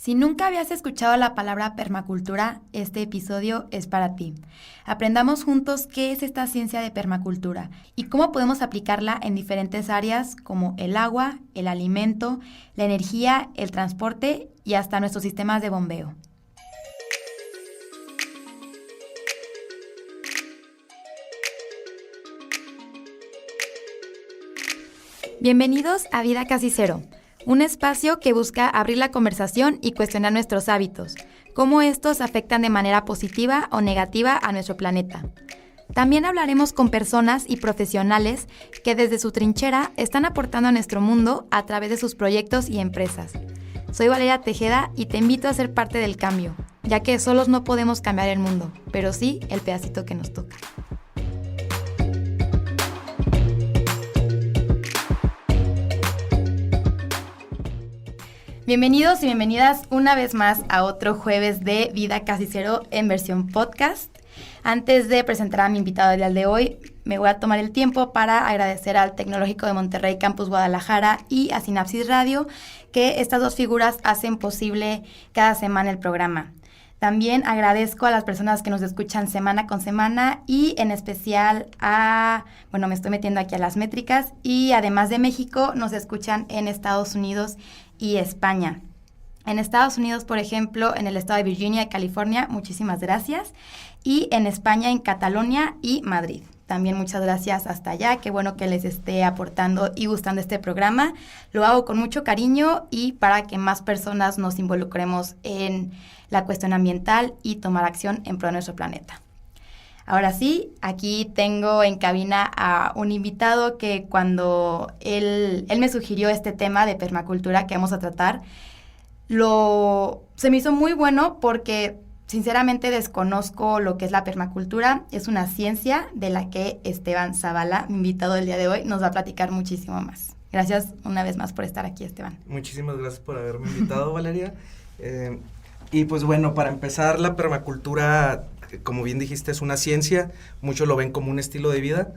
Si nunca habías escuchado la palabra permacultura, este episodio es para ti. Aprendamos juntos qué es esta ciencia de permacultura y cómo podemos aplicarla en diferentes áreas como el agua, el alimento, la energía, el transporte y hasta nuestros sistemas de bombeo. Bienvenidos a Vida Casi Cero, un espacio que busca abrir la conversación y cuestionar nuestros hábitos, cómo estos afectan de manera positiva o negativa a nuestro planeta. También hablaremos con personas y profesionales que desde su trinchera están aportando a nuestro mundo a través de sus proyectos y empresas. Soy Valeria Tejeda y te invito a ser parte del cambio, ya que solos no podemos cambiar el mundo, pero sí el pedacito que nos toca. Bienvenidos y bienvenidas una vez más a otro jueves de Vida Casi Cero en versión podcast. Antes de presentar a mi invitado del día de hoy, me voy a tomar el tiempo para agradecer al Tecnológico de Monterrey Campus Guadalajara y a Sinapsis Radio, que estas dos figuras hacen posible cada semana el programa. También agradezco a las personas que nos escuchan semana con semana y en especial me estoy metiendo aquí a las métricas y además de México nos escuchan en Estados Unidos y España. En Estados Unidos, por ejemplo, en el estado de Virginia y California, muchísimas gracias. Y en España, en Cataluña y Madrid. También muchas gracias hasta allá. Qué bueno que les esté aportando y gustando este programa. Lo hago con mucho cariño y para que más personas nos involucremos en la cuestión ambiental y tomar acción en pro de nuestro planeta. Ahora sí, aquí tengo en cabina a un invitado que cuando él me sugirió este tema de permacultura que vamos a tratar, se me hizo muy bueno porque sinceramente desconozco lo que es la permacultura. Es una ciencia de la que Esteban Zavala, mi invitado del día de hoy, nos va a platicar muchísimo más. Gracias una vez más por estar aquí, Esteban. Muchísimas gracias por haberme invitado, Valeria. Y pues bueno, para empezar, la permacultura, como bien dijiste, es una ciencia. Muchos lo ven como un estilo de vida.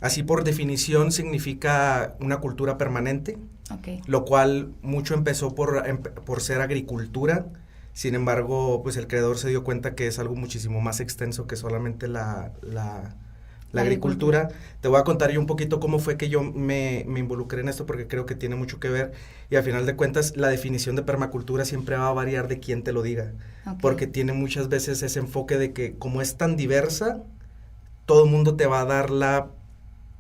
Así por definición significa una cultura permanente, okay. Lo cual mucho empezó por ser agricultura. Sin embargo, pues el creador se dio cuenta que es algo muchísimo más extenso que solamente la agricultura. Te voy a contar yo un poquito cómo fue que yo me involucré en esto porque creo que tiene mucho que ver y al final de cuentas la definición de permacultura siempre va a variar de quien te lo diga, okay. Porque tiene muchas veces ese enfoque de que como es tan diversa, todo el mundo te va a dar la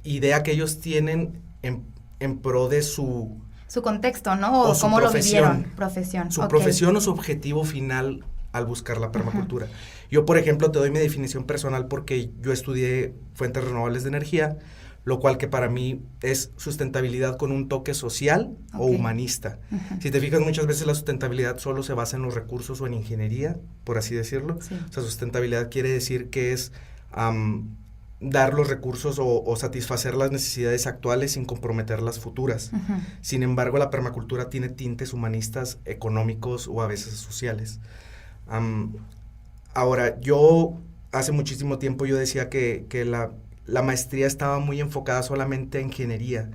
idea que ellos tienen en pro de su contexto, ¿no? O cómo lo vivieron, profesión. Su profesión o su objetivo final al buscar la permacultura. Uh-huh. Yo, por ejemplo, te doy mi definición personal porque yo estudié fuentes renovables de energía, lo cual que para mí es sustentabilidad con un toque social o humanista. Uh-huh. Si te fijas, muchas veces la sustentabilidad solo se basa en los recursos o en ingeniería, por así decirlo. Sí. O sea, sustentabilidad quiere decir que es dar los recursos o satisfacer las necesidades actuales sin comprometer las futuras. Uh-huh. Sin embargo, la permacultura tiene tintes humanistas, económicos o a veces sociales. Ahora, yo hace muchísimo tiempo yo decía que la maestría estaba muy enfocada solamente a ingeniería.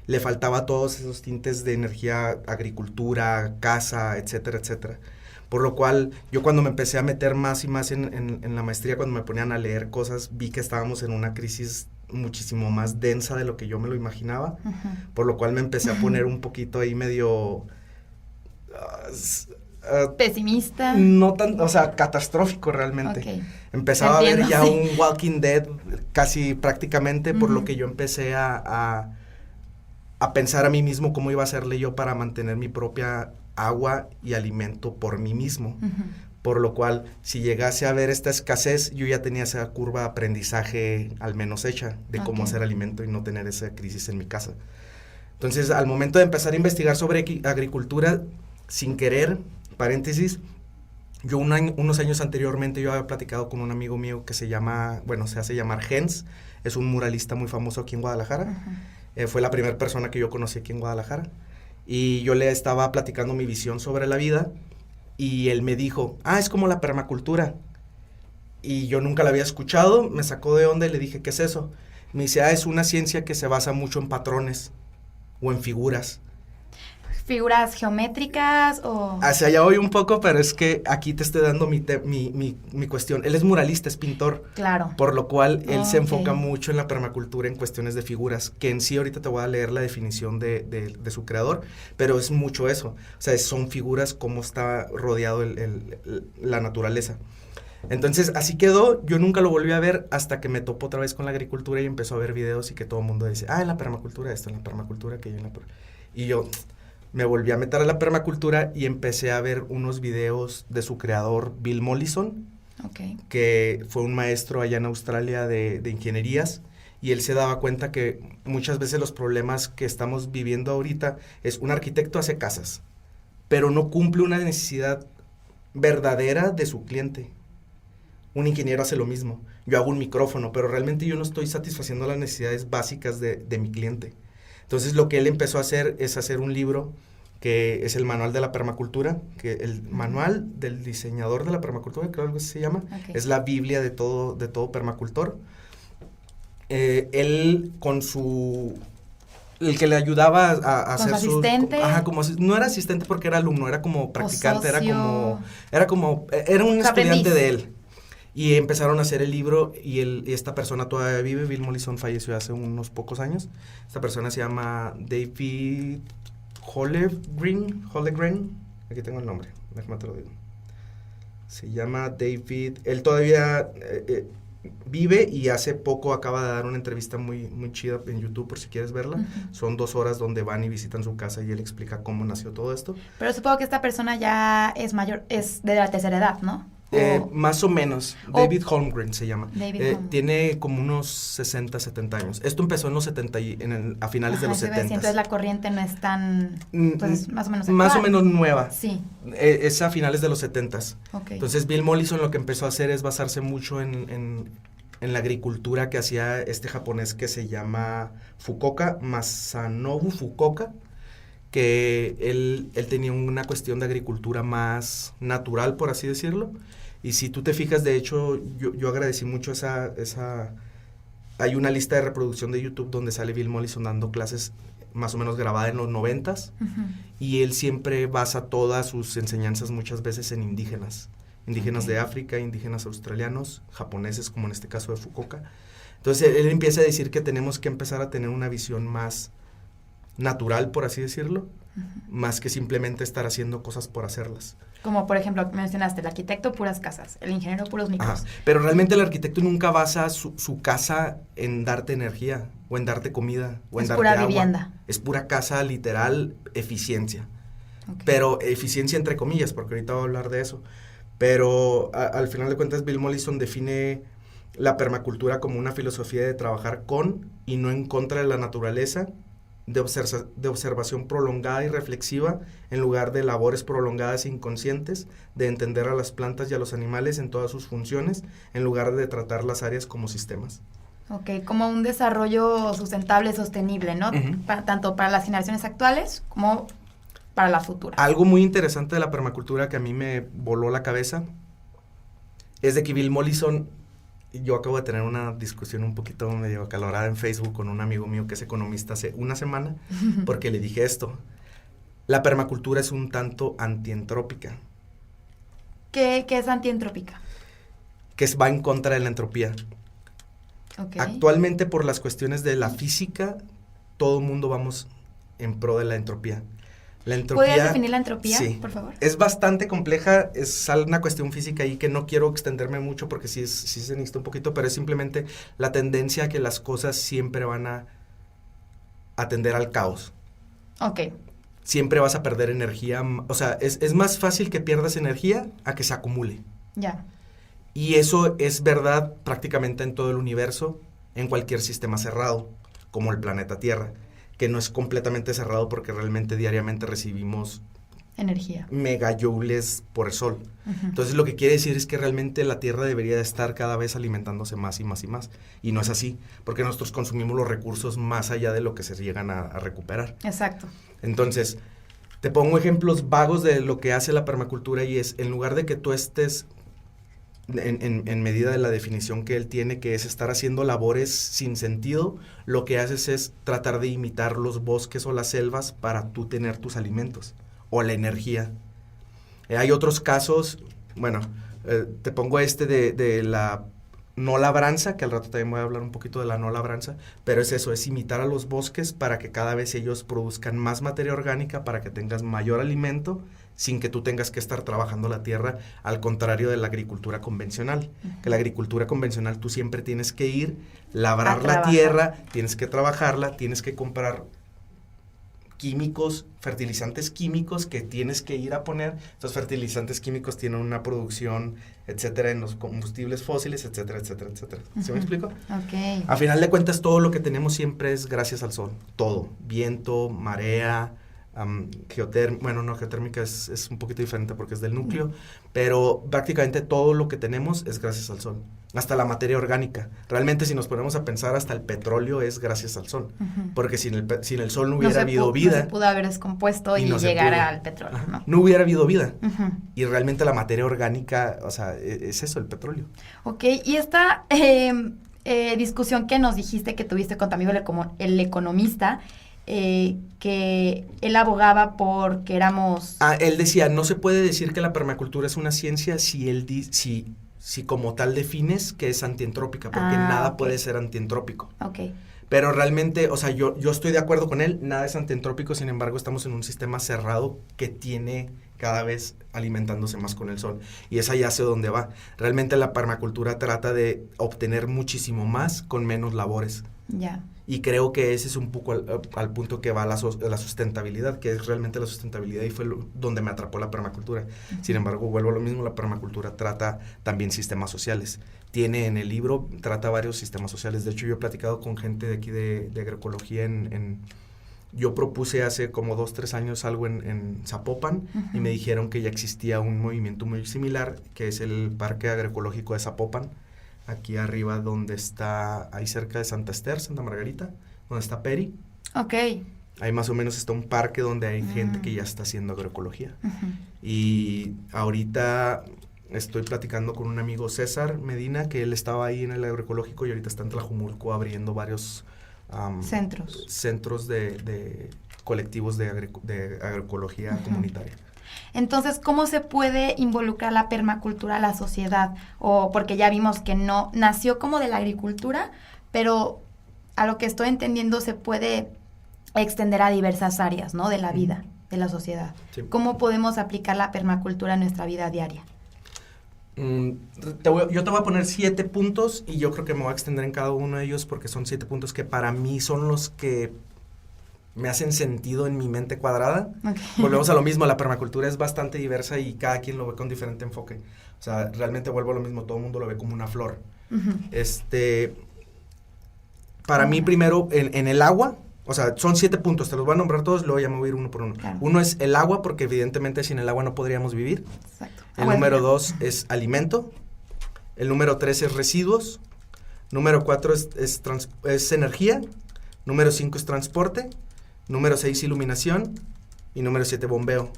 Le faltaba todos esos tintes de energía, agricultura, casa, etcétera, etcétera. Por lo cual, yo cuando me empecé a meter más y más en la maestría, cuando me ponían a leer cosas, vi que estábamos en una crisis muchísimo más densa de lo que yo me lo imaginaba, uh-huh. Por lo cual me empecé a poner un poquito ahí medio pesimista. No tan, o sea, catastrófico realmente. Okay. Empezaba a ver ya sí. Un Walking Dead casi prácticamente, uh-huh. Por lo que yo empecé a pensar a mí mismo cómo iba a hacerle yo para mantener mi propia agua y alimento por mí mismo, uh-huh. Por lo cual, si llegase a ver esta escasez, yo ya tenía esa curva de aprendizaje al menos hecha de cómo hacer alimento y no tener esa crisis en mi casa. Entonces, al momento de empezar a investigar sobre agricultura, sin querer, paréntesis, yo unos años anteriormente yo había platicado con un amigo mío que se hace llamar Jens, es un muralista muy famoso aquí en Guadalajara, uh-huh. Fue la primera persona que yo conocí aquí en Guadalajara. Y yo le estaba platicando mi visión sobre la vida y él me dijo, es como la permacultura. Y yo nunca la había escuchado, me sacó de onda y le dije, ¿qué es eso? Me dice, es una ciencia que se basa mucho en patrones o en figuras. figuras geométricas o...? Hacia allá voy un poco, pero es que aquí te estoy dando mi cuestión. Él es muralista, es pintor. Claro. Por lo cual, él se enfoca mucho en la permacultura en cuestiones de figuras, que en sí ahorita te voy a leer la definición de su creador, pero es mucho eso. O sea, son figuras como está rodeado la naturaleza. Entonces, así quedó. Yo nunca lo volví a ver hasta que me topó otra vez con la agricultura y empezó a ver videos y que todo el mundo dice, en la permacultura esto, en la permacultura aquello, y yo me volví a meter a la permacultura y empecé a ver unos videos de su creador, Bill Mollison, que fue un maestro allá en Australia de ingenierías, y él se daba cuenta que muchas veces los problemas que estamos viviendo ahorita es un arquitecto hace casas, pero no cumple una necesidad verdadera de su cliente. Un ingeniero hace lo mismo. Yo hago un micrófono, pero realmente yo no estoy satisfaciendo las necesidades básicas de mi cliente. Entonces, lo que él empezó a hacer es hacer un libro que es el manual de la permacultura, que el manual del diseñador de la permacultura, creo que se llama, es la Biblia de todo permacultor. Él con el que le ayudaba a hacer su asistente. No era asistente porque era alumno, era como practicante, era un estudiante de él. Y empezaron a hacer el libro y esta persona todavía vive. Bill Mollison falleció hace unos pocos años. Esta persona se llama David Hollegren. Aquí tengo el nombre, déjame te lo digo. Se llama David, él todavía vive y hace poco acaba de dar una entrevista muy, muy chida en YouTube por si quieres verla. Son 2 horas donde van y visitan su casa y él explica cómo nació todo esto. Pero supongo que esta persona ya es mayor, es de la tercera edad, ¿no? Más o menos. David Holmgren se llama. Tiene como unos 60, 70 años. Esto empezó en los 70 a finales de los 70. Entonces la corriente no es tan, pues, más o menos actual. Más o menos nueva. Sí. Es a finales de los 70. Okay. Entonces Bill Mollison lo que empezó a hacer es basarse mucho en la agricultura que hacía este japonés que se llama Masanobu Fukuoka, que él tenía una cuestión de agricultura más natural, por así decirlo. Y si tú te fijas, de hecho, yo agradecí mucho hay una lista de reproducción de YouTube donde sale Bill Mollison dando clases más o menos grabada en los 90s, y él siempre basa todas sus enseñanzas muchas veces en indígenas de África, indígenas australianos, japoneses, como en este caso de Fukuoka. Entonces, él empieza a decir que tenemos que empezar a tener una visión más natural, por así decirlo, más que simplemente estar haciendo cosas por hacerlas. Como, por ejemplo, mencionaste, el arquitecto, puras casas, el ingeniero, puros micros. Pero realmente el arquitecto nunca basa su casa en darte energía, o en darte comida, o en darte agua. Es pura vivienda. Es pura casa, literal, eficiencia. Pero eficiencia entre comillas, porque ahorita voy a hablar de eso. Pero al final de cuentas, Bill Mollison define la permacultura como una filosofía de trabajar con y no en contra de la naturaleza, de observación prolongada y reflexiva, en lugar de labores prolongadas e inconscientes, de entender a las plantas y a los animales en todas sus funciones, en lugar de tratar las áreas como sistemas. Como un desarrollo sustentable, sostenible, ¿no? Tanto para las generaciones actuales como para la futura. Algo muy interesante de la permacultura que a mí me voló la cabeza es de que Bill Mollison... Yo acabo de tener una discusión un poquito medio acalorada en Facebook con un amigo mío que es economista hace una semana, porque le dije esto: la permacultura es un tanto antientrópica. ¿Qué es antientrópica? Que va en contra de la entropía. Actualmente, por las cuestiones de la física, todo el mundo vamos en pro de la entropía. ¿Puedes definir la entropía, por favor? Es bastante compleja, es una cuestión física ahí que no quiero extenderme mucho porque sí se necesita un poquito, pero es simplemente la tendencia a que las cosas siempre van a atender al caos. Siempre vas a perder energía, o sea, es más fácil que pierdas energía a que se acumule. Y eso es verdad prácticamente en todo el universo, en cualquier sistema cerrado, como el planeta Tierra, que no es completamente cerrado porque realmente diariamente recibimos energía, megajoules por el sol. Entonces, lo que quiere decir es que realmente la Tierra debería de estar cada vez alimentándose más y más y más. Y no es así, porque nosotros consumimos los recursos más allá de lo que se llegan a recuperar. Exacto. Entonces, te pongo ejemplos vagos de lo que hace la permacultura y es, en lugar de que tú estés en medida de la definición que él tiene, que es estar haciendo labores sin sentido, lo que haces es tratar de imitar los bosques o las selvas para tú tener tus alimentos o la energía. Hay otros casos, bueno, te pongo de la no labranza, que al rato también voy a hablar un poquito de la no labranza, pero es eso, es imitar a los bosques para que cada vez ellos produzcan más materia orgánica, para que tengas mayor alimento, sin que tú tengas que estar trabajando la tierra, al contrario de la agricultura convencional. Uh-huh. Que la agricultura convencional tú siempre tienes que ir, labrar la tierra, tienes que trabajarla, tienes que comprar químicos, fertilizantes químicos que tienes que ir a poner. Estos fertilizantes químicos tienen una producción, etcétera, en los combustibles fósiles, etcétera, etcétera, etcétera. ¿Sí me explico? Okay. A final de cuentas, todo lo que tenemos siempre es gracias al sol. Todo. Viento, marea, geotérmica es un poquito diferente porque es del núcleo, pero prácticamente todo lo que tenemos es gracias al sol. Hasta la materia orgánica. Realmente, si nos ponemos a pensar, hasta el petróleo es gracias al sol. Uh-huh. Porque sin el sol no hubiera habido vida. No se pudo haber descompuesto y llegar al petróleo, ¿no? No hubiera habido vida. Uh-huh. Y realmente la materia orgánica, o sea, es eso, el petróleo. Ok, y esta discusión que nos dijiste que tuviste con tu amigo el economista, que él abogaba por que éramos... él decía, no se puede decir que la permacultura es una ciencia si como tal defines que es antientrópica, porque nada puede ser antientrópico. Okay. Pero realmente, o sea, yo estoy de acuerdo con él, nada es antientrópico, sin embargo, estamos en un sistema cerrado que tiene cada vez alimentándose más con el sol. Y es ahí hacia donde va. Realmente la permacultura trata de obtener muchísimo más con menos labores. Ya. Y creo que ese es un poco al punto que va la sustentabilidad, que es realmente la sustentabilidad, y fue donde me atrapó la permacultura. Uh-huh. Sin embargo, vuelvo a lo mismo, la permacultura trata también sistemas sociales. Tiene en el libro, trata varios sistemas sociales. De hecho, yo he platicado con gente de aquí de agroecología yo propuse hace como 2-3 años algo en Zapopan, uh-huh, y me dijeron que ya existía un movimiento muy similar, que es el Parque Agroecológico de Zapopan, aquí arriba donde está, ahí cerca de Santa Esther, Santa Margarita, donde está Peri. Ok. Ahí más o menos está un parque donde hay gente que ya está haciendo agroecología. Uh-huh. Y ahorita estoy platicando con un amigo, César Medina, que él estaba ahí en el agroecológico y ahorita está en Tlajumulco abriendo varios centros de colectivos de agroecología, uh-huh, comunitaria. Entonces, ¿cómo se puede involucrar la permacultura a la sociedad? O porque ya vimos que no nació como de la agricultura, pero a lo que estoy entendiendo se puede extender a diversas áreas, ¿no? De la vida, de la sociedad. Sí. ¿Cómo podemos aplicar la permacultura en nuestra vida diaria? Yo te voy a poner 7 puntos y yo creo que me voy a extender en cada uno de ellos porque son 7 puntos que para mí son los que me hacen sentido en mi mente cuadrada. Okay. Volvemos a lo mismo, la permacultura es bastante diversa y cada quien lo ve con diferente enfoque. O sea, realmente vuelvo a lo mismo, todo el mundo lo ve como una flor. Uh-huh. Para mí primero, en el agua, o sea, son 7 puntos, te los voy a nombrar todos, luego ya me voy a ir uno por uno. Claro. Uno es el agua, porque evidentemente sin el agua no podríamos vivir. Exacto. El número 2 es alimento. El número 3 es residuos. Número 4 es energía. Número 5 es transporte. Número 6, iluminación. Y número 7, bombeo.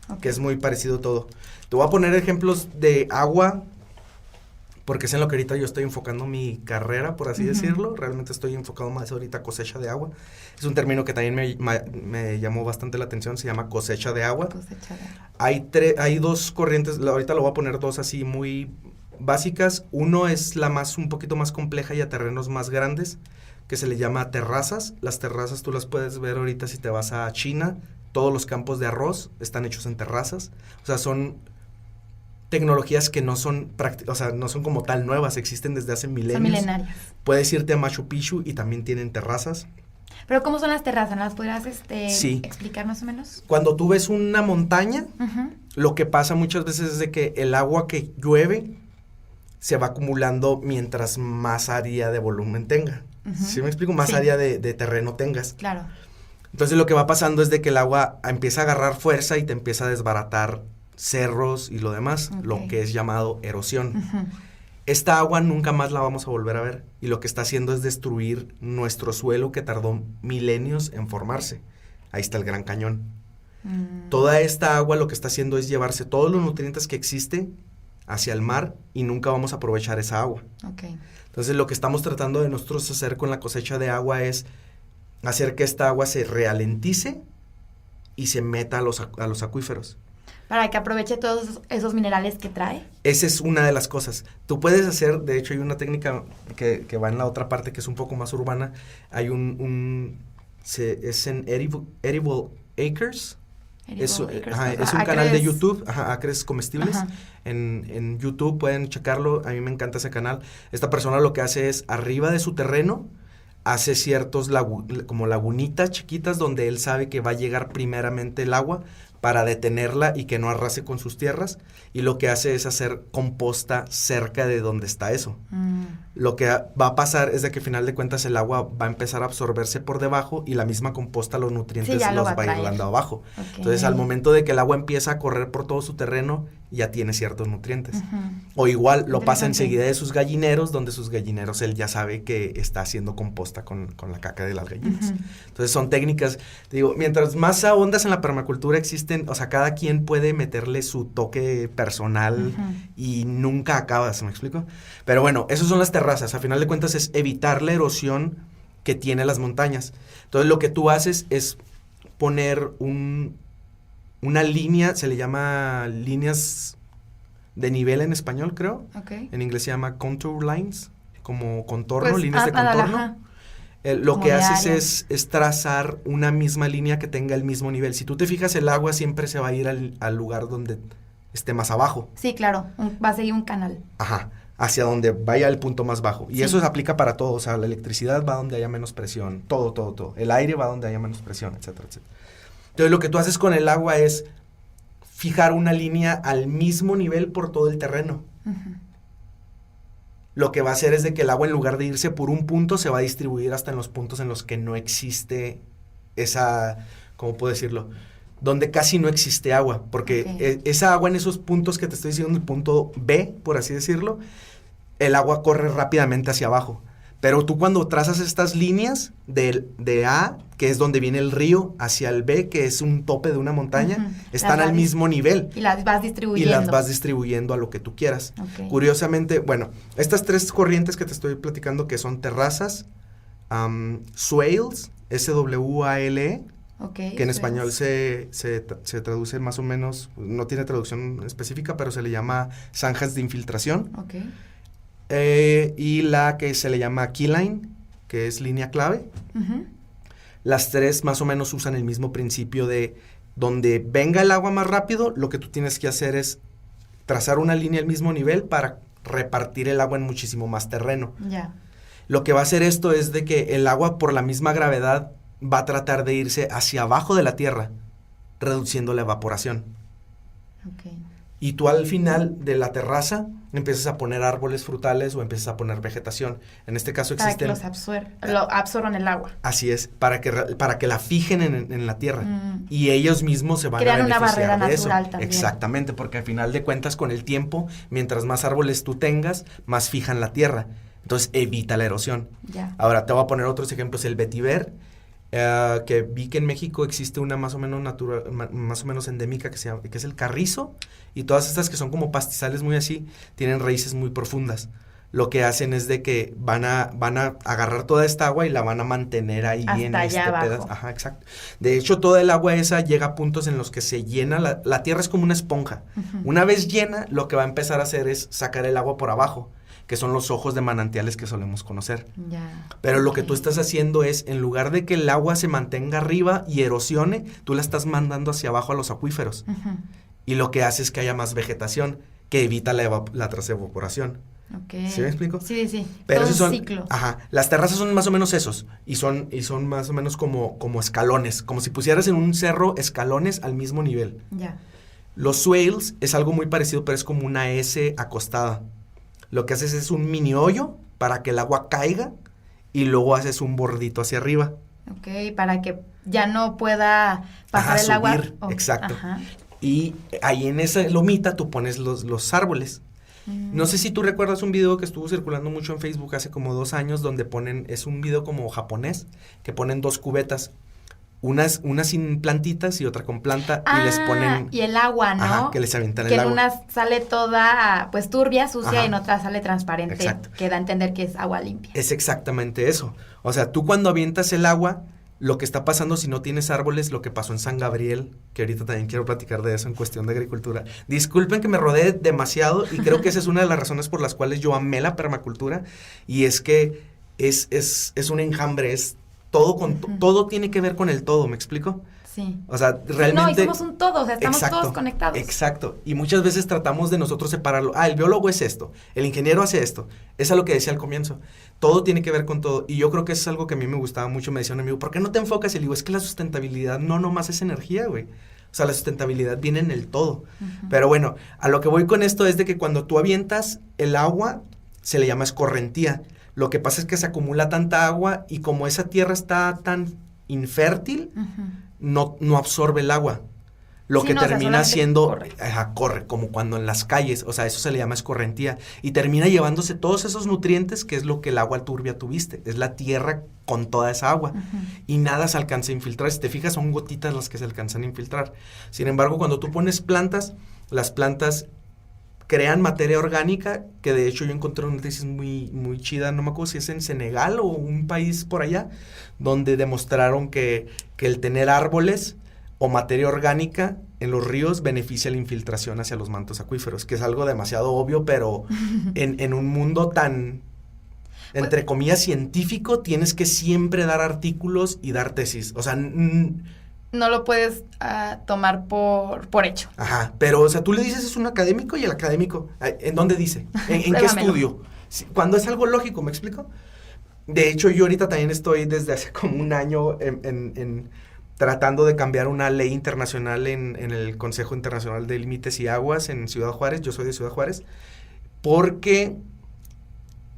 Okay. Que es muy parecido todo. Te voy a poner ejemplos de agua, porque es en lo que ahorita yo estoy enfocando mi carrera, por así uh-huh, decirlo. Realmente estoy enfocado más ahorita cosecha de agua. Es un término que también me llamó bastante la atención, se llama cosecha de agua. Cosecha de agua. Hay 2 corrientes, ahorita lo voy a poner 2 así muy básicas. Uno es un poquito más compleja y a terrenos más grandes, que se le llama terrazas. Las terrazas tú las puedes ver ahorita si te vas a China. Todos los campos de arroz están hechos en terrazas. O sea, son tecnologías que no son no son como tal nuevas, existen desde hace milenios. Son milenarias. Puedes irte a Machu Picchu y también tienen terrazas. ¿Pero cómo son las terrazas? ¿Las podrías explicar más o menos? Cuando tú ves una montaña, uh-huh, lo que pasa muchas veces es de que el agua que llueve se va acumulando mientras más área de volumen tenga. Uh-huh. ¿Sí me explico? Más área de terreno tengas. Claro. Entonces lo que va pasando es de que el agua empieza a agarrar fuerza y te empieza a desbaratar cerros y lo demás, okay, lo que es llamado erosión. Uh-huh. Esta agua nunca más la vamos a volver a ver y lo que está haciendo es destruir nuestro suelo que tardó milenios en formarse. Ahí está el Gran Cañón. Toda esta agua lo que está haciendo es llevarse todos los nutrientes que existen hacia el mar y nunca vamos a aprovechar esa agua. Okay. Entonces, lo que estamos tratando de nosotros hacer con la cosecha de agua es hacer que esta agua se ralentice y se meta a los acuíferos. Para que aproveche todos esos minerales que trae. Esa es una de las cosas. Tú puedes hacer, de hecho hay una técnica que va en la otra parte que es un poco más urbana. Hay es en Edible Acres. Es un canal de YouTube, Acres Comestibles. En YouTube pueden checarlo, a mí me encanta ese canal. Esta persona lo que hace es, arriba de su terreno, hace ciertos como lagunitas chiquitas donde él sabe que va a llegar primeramente el agua para detenerla y que no arrase con sus tierras, y lo que hace es hacer composta cerca de donde está eso. Lo que va a pasar es de que al final de cuentas el agua va a empezar a absorberse por debajo y la misma composta, los nutrientes los va a ir dando abajo. Okay. Entonces, al momento de que el agua empieza a correr por todo su terreno, ya tiene ciertos nutrientes. O igual lo pasa enseguida de sus gallineros, donde sus gallineros él ya sabe que está haciendo composta con la caca de las gallinas. Entonces, son técnicas, digo, mientras más ondas en la permacultura existen, o sea, cada quien puede meterle su toque personal y nunca acabas, ¿me explico? Pero bueno, esas son las terrazas. A final de cuentas es evitar la erosión que tiene las montañas. Entonces, lo que tú haces es poner una línea, se le llama líneas de nivel en español, creo. Okay. En inglés se llama contour lines, como contorno, pues, líneas de contorno. Lo que haces es trazar una misma línea que tenga el mismo nivel. Si tú te fijas, el agua siempre se va a ir al lugar donde esté más abajo. Sí, claro, va a seguir un canal. Hacia donde vaya el punto más bajo. Y eso se aplica para todo, o sea, la electricidad va donde haya menos presión, todo. El aire va donde haya menos presión, etcétera, etcétera. Entonces, lo que tú haces con el agua es fijar una línea al mismo nivel por todo el terreno. Lo que va a hacer es de que el agua, en lugar de irse por un punto, se va a distribuir hasta en los puntos en los que no existe esa, ¿cómo puedo decirlo? Donde casi no existe agua, porque esa agua en esos puntos que te estoy diciendo, el punto B, por así decirlo, el agua corre rápidamente hacia abajo. Pero tú cuando trazas estas líneas de A, que es donde viene el río, hacia el B, que es un tope de una montaña, están al mismo nivel. Y las vas distribuyendo. Y las vas distribuyendo a lo que tú quieras. Curiosamente, bueno, estas tres corrientes que te estoy platicando, que son terrazas, swales, S-W-A-L-E, que en español se traduce más o menos, no tiene traducción específica, pero se le llama zanjas de infiltración. Y la que se le llama keyline, que es línea clave. Las tres más o menos usan el mismo principio de donde venga el agua más rápido, lo que tú tienes que hacer es trazar una línea al mismo nivel para repartir el agua en muchísimo más terreno. Lo que va a hacer esto es de que el agua, por la misma gravedad, va a tratar de irse hacia abajo de la tierra, reduciendo la evaporación. Y tú al final de la terraza empiezas a poner árboles frutales o empiezas a poner vegetación. En este caso existen... Para que lo absorban el agua. Así es, para que la fijen en la tierra. Y ellos mismos se van a beneficiar una barrera de eso. Natural también. Exactamente, porque al final de cuentas, con el tiempo, mientras más árboles tú tengas, más fijan la tierra. Entonces, evita la erosión. Ahora, te voy a poner otros ejemplos. El vetiver, que vi que en México existe una más o menos endémica que es el carrizo, y todas estas que son como pastizales muy así, tienen raíces muy profundas. Lo que hacen es de que van a agarrar toda esta agua y la van a mantener ahí hasta en este pedazo. Exacto. De hecho, toda el agua esa llega a puntos en los que se llena, la tierra es como una esponja. Una vez llena, lo que va a empezar a hacer es sacar el agua por abajo, que son los ojos de manantiales que solemos conocer. Pero lo que tú estás haciendo es, en lugar de que el agua se mantenga arriba y erosione, tú la estás mandando hacia abajo a los acuíferos. Y lo que hace es que haya más vegetación, que evita la transevaporación. ¿Sí me explico? Sí. Pero todo un ciclo. Las terrazas son más o menos esos, y son más o menos como escalones, como si pusieras en un cerro escalones al mismo nivel. Los swales es algo muy parecido, pero es como una S acostada. Lo que haces es un mini hoyo para que el agua caiga y luego haces un bordito hacia arriba. Para que ya no pueda pasar el agua. Exacto. Y ahí en esa lomita tú pones los árboles. No sé si tú recuerdas un video que estuvo circulando mucho en Facebook hace como 2 años, donde es un video como japonés, que ponen 2 cubetas. Una sin plantitas y otra con planta y les ponen... Y el agua, ¿no? Ajá, que les avientan que el agua. Que en una sale toda, pues, turbia, sucia, y en otra sale transparente. Exacto. Que da a entender que es agua limpia. Es exactamente eso. O sea, tú cuando avientas el agua, lo que está pasando si no tienes árboles, lo que pasó en San Gabriel, que ahorita también quiero platicar de eso en cuestión de agricultura. Disculpen que me rodeé demasiado y creo que esa es una de las razones por las cuales yo amé la permacultura, y es que es un enjambre, es todo todo tiene que ver con el todo, ¿me explico? Sí. O sea, realmente... No, y somos un todo, o sea, estamos todos conectados. Exacto, y muchas veces tratamos de nosotros separarlo. El biólogo es esto, el ingeniero hace esto. Es lo que decía al comienzo. Todo tiene que ver con todo, y yo creo que eso es algo que a mí me gustaba mucho. Me decía un amigo, ¿por qué no te enfocas? Y le digo, es que la sustentabilidad no nomás es energía, güey. O sea, la sustentabilidad viene en el todo. Pero bueno, a lo que voy con esto es de que cuando tú avientas el agua, se le llama escorrentía. Lo que pasa es que se acumula tanta agua, y como esa tierra está tan infértil, no absorbe el agua. Lo que termina siendo, corre, como cuando en las calles, o sea, eso se le llama escorrentía, y termina llevándose todos esos nutrientes, que es lo que el agua turbia tuviste, es la tierra con toda esa agua, y nada se alcanza a infiltrar. Si te fijas, son gotitas las que se alcanzan a infiltrar. Sin embargo, cuando tú pones plantas, las plantas crean materia orgánica, que de hecho yo encontré una tesis muy, muy chida, no me acuerdo si es en Senegal o un país por allá, donde demostraron que el tener árboles o materia orgánica en los ríos beneficia la infiltración hacia los mantos acuíferos, que es algo demasiado obvio, pero en un mundo tan, entre comillas, científico, tienes que siempre dar artículos y dar tesis. O sea, no lo puedes tomar por hecho. Ajá, pero, o sea, tú le dices es un académico, y el académico, ¿en dónde dice? ¿En qué estudio? Cuando es algo lógico, ¿me explico? De hecho, yo ahorita también estoy desde hace como un año en tratando de cambiar una ley internacional en el Consejo Internacional de Límites y Aguas en Ciudad Juárez. Yo soy de Ciudad Juárez, porque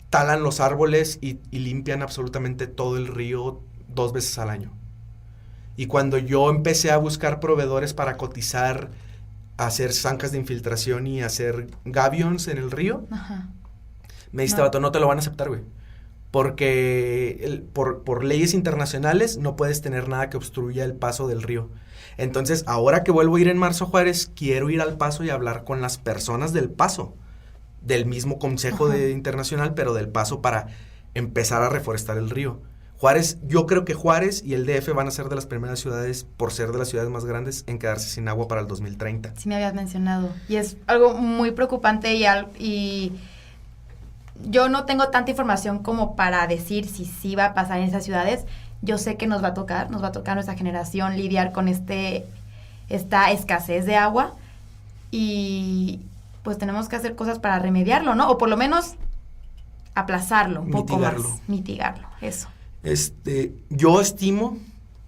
talan los árboles y limpian absolutamente todo el río 2 veces al año. Y cuando yo empecé a buscar proveedores para cotizar, hacer zancas de infiltración y hacer gabions en el río, me dijiste, vato, no te lo van a aceptar, güey. Porque por leyes internacionales no puedes tener nada que obstruya el paso del río. Entonces, ahora que vuelvo a ir en marzo a Juárez, quiero ir al paso y hablar con las personas del paso, del mismo consejo internacional, pero del paso, para empezar a reforestar el río. Juárez, yo creo que Juárez y el DF van a ser de las primeras ciudades, por ser de las ciudades más grandes, en quedarse sin agua para el 2030. Sí, me habías mencionado. Y es algo muy preocupante, y yo no tengo tanta información como para decir si sí va a pasar en esas ciudades. Yo sé que nos va a tocar a nuestra generación lidiar con esta escasez de agua, y pues tenemos que hacer cosas para remediarlo, ¿no? O por lo menos aplazarlo un poco más. Mitigarlo, eso. Yo estimo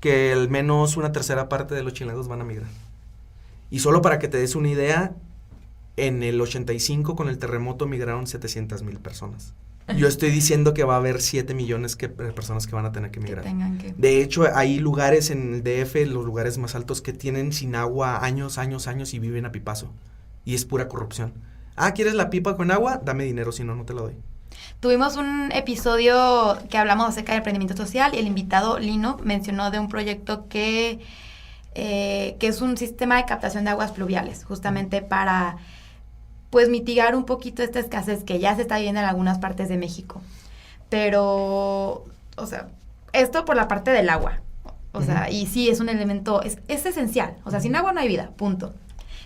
que al menos una tercera parte de los chilenos van a migrar. Y solo para que te des una idea, en el 85 con el terremoto migraron 700,000 personas. Yo estoy diciendo que va a haber 7 millones de personas que van a tener que migrar. De hecho, hay lugares en el DF, los lugares más altos, que tienen sin agua años y viven a pipazo. Y es pura corrupción. ¿Quieres la pipa con agua? Dame dinero, si no, no te la doy. Tuvimos un episodio que hablamos acerca del emprendimiento social, y el invitado Lino mencionó de un proyecto que es un sistema de captación de aguas pluviales, justamente para pues mitigar un poquito esta escasez que ya se está viviendo en algunas partes de México. Pero, o sea, esto por la parte del agua. O sea, y sí, es un elemento, es esencial. O sea, sin agua no hay vida, punto.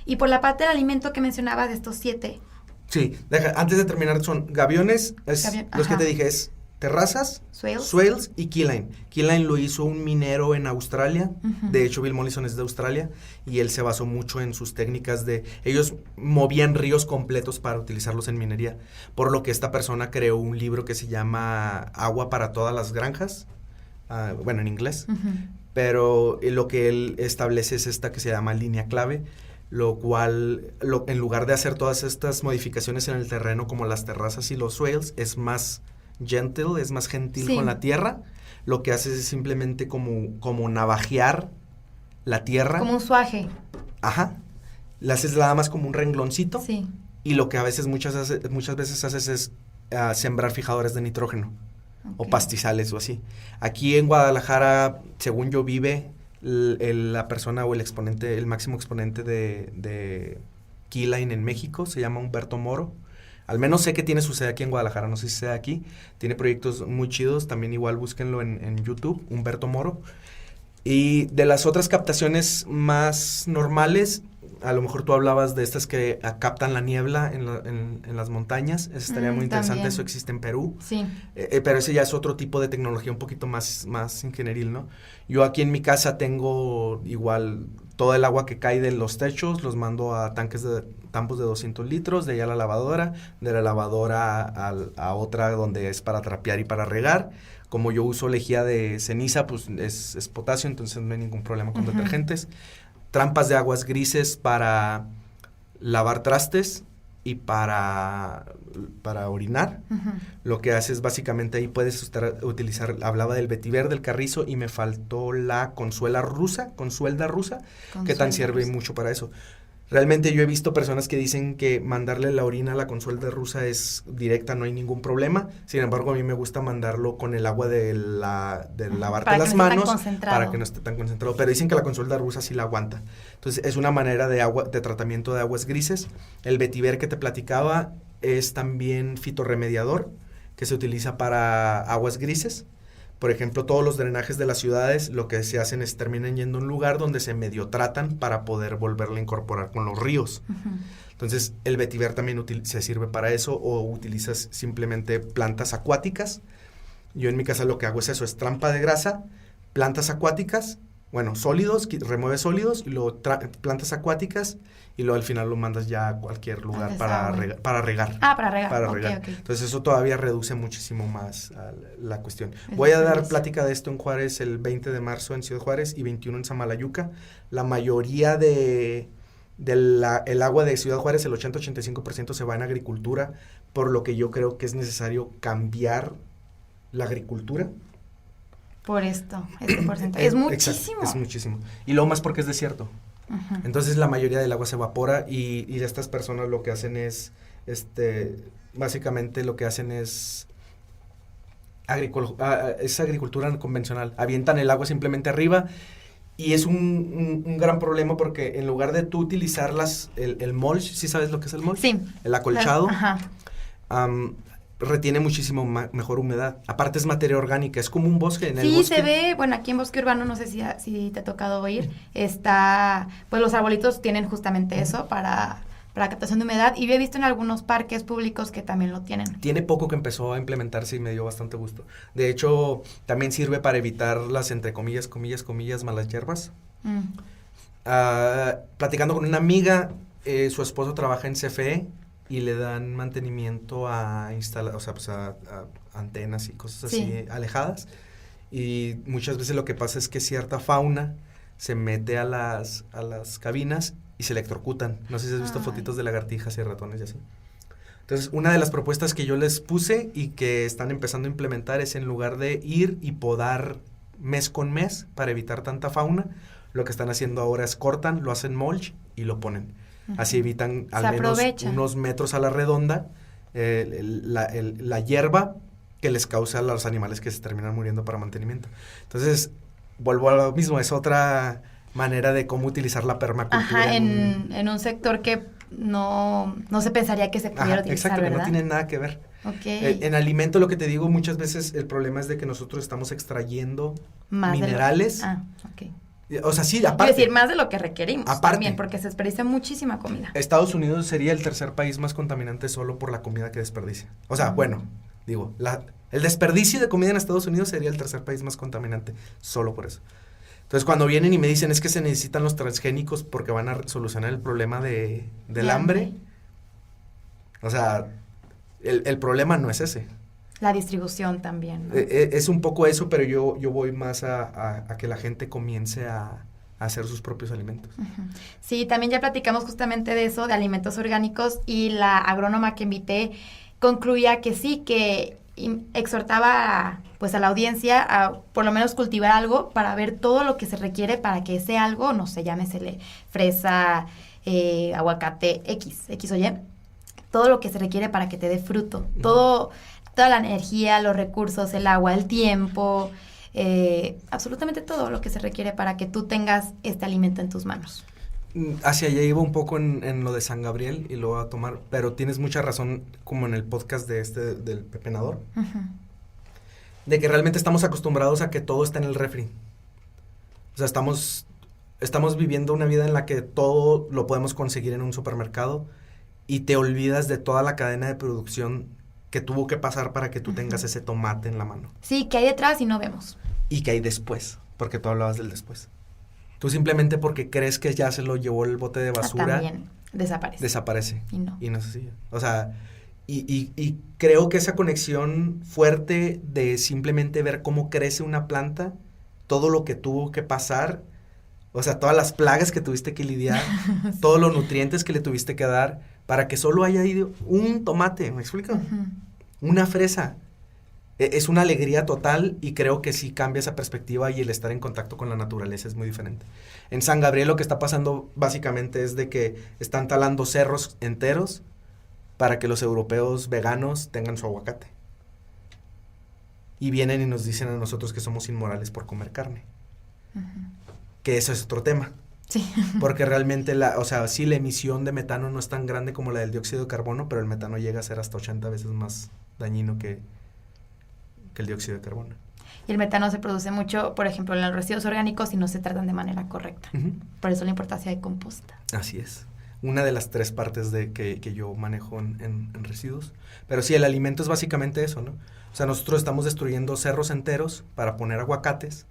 Y por la parte del alimento que mencionabas, de estos 7. Sí, antes de terminar, son gaviones, los que te dije, es terrazas, swales y keyline. Keyline lo hizo un minero en Australia, de hecho Bill Mollison es de Australia, y él se basó mucho en sus técnicas ellos movían ríos completos para utilizarlos en minería, por lo que esta persona creó un libro que se llama Agua para todas las granjas, bueno, en inglés, pero lo que él establece es esta que se llama línea clave, lo cual, en lugar de hacer todas estas modificaciones en el terreno como las terrazas y los swales, es más gentle, es más gentil con la tierra. Lo que hace es simplemente como navajear la tierra. Como un suaje. Ajá. La haces nada más como un rengloncito. Sí. Y lo que a veces muchas veces haces es sembrar fijadores de nitrógeno. O pastizales o así. Aquí en Guadalajara, según yo, vive la persona o el exponente, el máximo exponente de Keyline en México, se llama Humberto Moro. Al menos sé que tiene su sede aquí en Guadalajara, no sé si sea aquí. Tiene proyectos muy chidos, también igual búsquenlo en YouTube, Humberto Moro. Y de las otras captaciones más normales, a lo mejor tú hablabas de estas que captan la niebla en las montañas. Eso estaría muy interesante, también. Eso existe en Perú. Sí. Pero ese ya es otro tipo de tecnología un poquito más ingenieril, ¿no? Yo aquí en mi casa tengo igual todo el agua que cae de los techos, los mando a tampos de 200 litros, de allá a la lavadora, de la lavadora a otra donde es para trapear y para regar. Como yo uso lejía de ceniza, pues es potasio, entonces no hay ningún problema con detergentes. Trampas de aguas grises para lavar trastes y para orinar. Lo que haces básicamente ahí puedes utilizar, hablaba del vetiver, del carrizo, y me faltó la consuelda rusa, que tan sirve mucho para eso. Realmente yo he visto personas que dicen que mandarle la orina a la consuelda rusa es directa, no hay ningún problema. Sin embargo, a mí me gusta mandarlo con el agua de lavarte las manos para que no esté tan concentrado. Pero dicen que la consuelda rusa sí la aguanta. Entonces, es una manera de tratamiento de aguas grises. El vetiver que te platicaba es también fitorremediador, que se utiliza para aguas grises. Por ejemplo, todos los drenajes de las ciudades lo que se hacen es terminan yendo a un lugar donde se medio tratan para poder volverla a incorporar con los ríos. Entonces, el vetiver también se sirve para eso, o utilizas simplemente plantas acuáticas. Yo en mi casa lo que hago es eso, es trampa de grasa, plantas acuáticas, bueno, sólidos, remueve sólidos, y luego plantas acuáticas, y luego al final lo mandas ya a cualquier lugar para regar. Para regar. Okay. Entonces eso todavía reduce muchísimo más la cuestión. Voy a dar plática de esto en Juárez el 20 de marzo en Ciudad Juárez y 21 en Samalayuca. La mayoría del agua de Ciudad Juárez, el 80-85% se va en agricultura, por lo que yo creo que es necesario cambiar la agricultura. Por este porcentaje. Es muchísimo. Exacto, es muchísimo. Y luego más porque es desierto. Entonces la mayoría del agua se evapora y estas personas lo que hacen es, básicamente lo que hacen es agricultura convencional. Avientan el agua simplemente arriba y es un gran problema porque en lugar de tú utilizar el mulch, ¿sí sabes lo que es el mulch? Sí. El acolchado. Retiene muchísimo mejor humedad. Aparte es materia orgánica, es como un bosque en el bosque. Sí, se ve, bueno, aquí en Bosque Urbano, no sé si te ha tocado oír, pues los arbolitos tienen justamente eso para captación de humedad, y yo he visto en algunos parques públicos que también lo tienen. Tiene poco que empezó a implementarse y me dio bastante gusto. De hecho, también sirve para evitar las, entre comillas, malas hierbas. Platicando con una amiga, su esposo trabaja en CFE, y le dan mantenimiento a antenas y cosas así alejadas. Y muchas veces lo que pasa es que cierta fauna se mete a las cabinas y se electrocutan. No sé si has visto fotitos de lagartijas y ratones y así. Entonces, una de las propuestas que yo les puse y que están empezando a implementar es, en lugar de ir y podar mes con mes para evitar tanta fauna, lo que están haciendo ahora es cortan, lo hacen mulch y lo ponen. Así evitan al menos unos metros a la redonda la hierba que les causa a los animales que se terminan muriendo para mantenimiento. Entonces, vuelvo a lo mismo, es otra manera de cómo utilizar la permacultura. En un sector que no se pensaría que se pudiera utilizar, exacto, ¿verdad? Que no tiene nada que ver. Okay. En alimento, lo que te digo, muchas veces el problema es de que nosotros estamos extrayendo minerales. O sea, sí, aparte. Es decir, más de lo que requerimos. Aparte. También, porque se desperdicia muchísima comida. Estados Unidos sería el tercer país más contaminante solo por la comida que desperdicia. O sea, el desperdicio de comida en Estados Unidos sería el tercer país más contaminante, solo por eso. Entonces, cuando vienen y me dicen, es que se necesitan los transgénicos porque van a solucionar el problema del hambre. O sea, el problema no es ese. La distribución también, ¿no? Es un poco eso, pero yo voy más a que la gente comience a hacer sus propios alimentos. Sí, también ya platicamos justamente de eso, de alimentos orgánicos, y la agrónoma que invité concluía que sí, que exhortaba pues a la audiencia a por lo menos cultivar algo para ver todo lo que se requiere para que ese algo, no sé, llámesele fresa, aguacate, X o Y, todo lo que se requiere para que te dé fruto, toda la energía, los recursos, el agua, el tiempo, absolutamente todo lo que se requiere para que tú tengas este alimento en tus manos. Hacia allá iba un poco en lo de San Gabriel y lo voy a tomar, pero tienes mucha razón, como en el podcast del pepenador, de que realmente estamos acostumbrados a que todo está en el refri. O sea, estamos viviendo una vida en la que todo lo podemos conseguir en un supermercado y te olvidas de toda la cadena de producción que tuvo que pasar para que tú tengas ese tomate en la mano. Sí, que hay detrás y no vemos. Y que hay después, porque tú hablabas del después. Tú simplemente porque crees que ya se lo llevó el bote de basura. También desaparece. Y no es así. O sea, y creo que esa conexión fuerte de simplemente ver cómo crece una planta, todo lo que tuvo que pasar, o sea, todas las plagas que tuviste que lidiar, sí. Todos los nutrientes que le tuviste que dar, para que solo haya ido un tomate, ¿me explico? Una fresa. Es una alegría total y creo que sí cambia esa perspectiva y el estar en contacto con la naturaleza es muy diferente. En San Gabriel lo que está pasando básicamente es de que están talando cerros enteros para que los europeos veganos tengan su aguacate. Y vienen y nos dicen a nosotros que somos inmorales por comer carne. Que eso es otro tema. Sí. Porque realmente, sí, la emisión de metano no es tan grande como la del dióxido de carbono, pero el metano llega a ser hasta 80 veces más dañino que el dióxido de carbono. Y el metano se produce mucho, por ejemplo, en los residuos orgánicos y no se tratan de manera correcta. Por eso la importancia de composta. Así es. Una de las 3 partes que yo manejo en residuos. Pero sí, el alimento es básicamente eso, ¿no? O sea, nosotros estamos destruyendo cerros enteros para poner aguacates,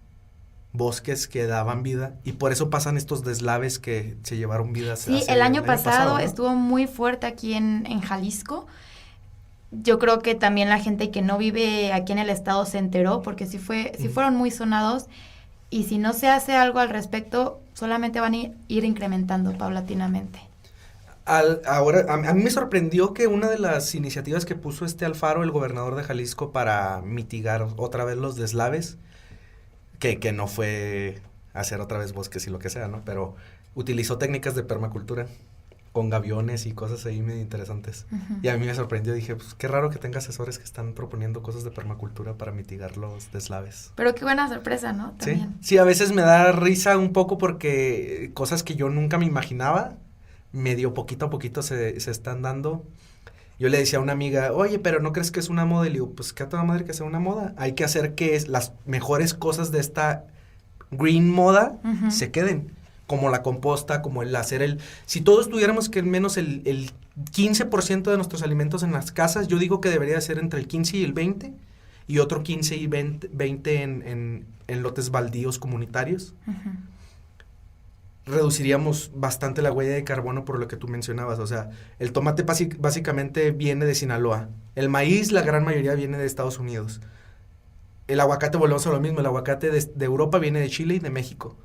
bosques que daban vida, y por eso pasan estos deslaves que se llevaron vidas. Sí, el año pasado, ¿no? Estuvo muy fuerte aquí en Jalisco. Yo creo que también la gente que no vive aquí en el estado se enteró, porque sí fueron muy sonados, y si no se hace algo al respecto, solamente van a ir incrementando paulatinamente. Ahora, a mí me sorprendió que una de las iniciativas que puso Alfaro, el gobernador de Jalisco, para mitigar otra vez los deslaves, que no fue hacer otra vez bosques y lo que sea, ¿no? Pero utilizó técnicas de permacultura con gaviones y cosas ahí medio interesantes. Y a mí me sorprendió, dije, pues qué raro que tenga asesores que están proponiendo cosas de permacultura para mitigar los deslaves. Pero qué buena sorpresa, ¿no? También. Sí, a veces me da risa un poco porque cosas que yo nunca me imaginaba, medio poquito a poquito se están dando. Yo le decía a una amiga, oye, pero ¿no crees que es una moda? Y le digo, pues, ¿qué a toda madre que sea una moda? Hay que hacer que las mejores cosas de esta green moda se queden. Como la composta, como el hacer si todos tuviéramos que al menos el 15% de nuestros alimentos en las casas, yo digo que debería ser entre el 15 y el 20, y otro 15 y 20 en lotes baldíos comunitarios. Reduciríamos bastante la huella de carbono por lo que tú mencionabas. O sea, el tomate básicamente viene de Sinaloa. El maíz, la gran mayoría viene de Estados Unidos. El aguacate, volvemos a lo mismo, el aguacate de Europa viene de Chile y de México.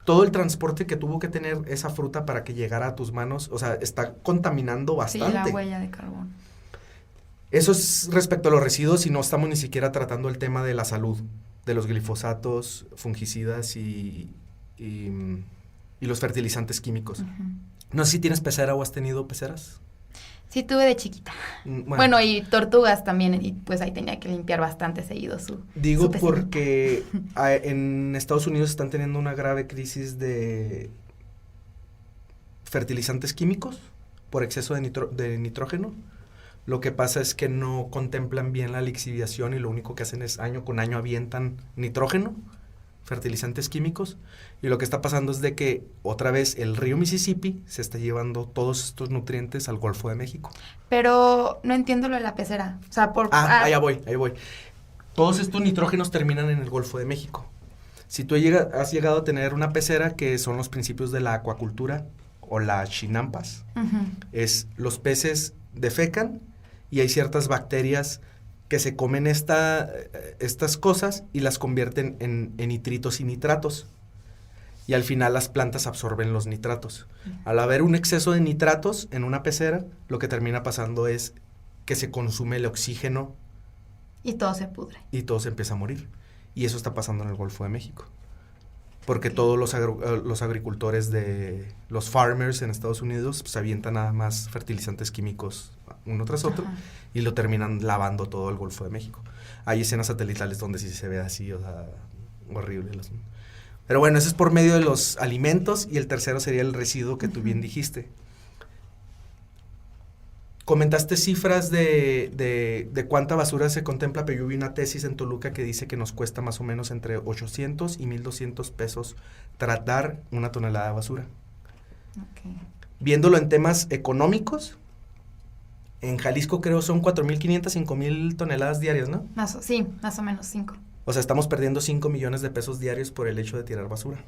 Todo el transporte que tuvo que tener esa fruta para que llegara a tus manos, o sea, está contaminando bastante. Sí, la huella de carbono. Eso es respecto a los residuos, y no estamos ni siquiera tratando el tema de la salud, de los glifosatos, fungicidas y los fertilizantes químicos. No sé si tienes pecera o has tenido peceras. Sí, tuve de chiquita. Bueno, y tortugas también, y pues ahí tenía que limpiar bastante seguido su Digo porque en Estados Unidos están teniendo una grave crisis de fertilizantes químicos por exceso de nitrógeno. Lo que pasa es que no contemplan bien la lixiviación y lo único que hacen es año con año avientan nitrógeno, fertilizantes químicos, y lo que está pasando es de que otra vez el río Mississippi se está llevando todos estos nutrientes al Golfo de México. Pero no entiendo lo de la pecera. O sea, Allá voy. Todos estos nitrógenos terminan en el Golfo de México. Si tú has llegado a tener una pecera, que son los principios de la acuacultura o las chinampas, los peces defecan y hay ciertas bacterias que se comen estas cosas y las convierten en nitritos y nitratos. Y al final las plantas absorben los nitratos. Al haber un exceso de nitratos en una pecera, lo que termina pasando es que se consume el oxígeno. Y todo se pudre. Y todo se empieza a morir. Y eso está pasando en el Golfo de México. Porque todos los agricultores los farmers en Estados Unidos, pues avientan nada más fertilizantes químicos uno tras otro y lo terminan lavando todo el Golfo de México. Hay escenas satelitales donde sí se ve así, o sea, horrible. Pero bueno, eso es por medio de los alimentos, y el tercero sería el residuo que tú bien dijiste. Comentaste cifras de cuánta basura se contempla, pero yo vi una tesis en Toluca que dice que nos cuesta más o menos entre 800 y 1,200 pesos tratar una tonelada de basura. Okay. Viéndolo en temas económicos, en Jalisco creo son 4,500, 5,000 toneladas diarias, ¿no? Más o menos 5. O sea, estamos perdiendo 5 millones de pesos diarios por el hecho de tirar basura.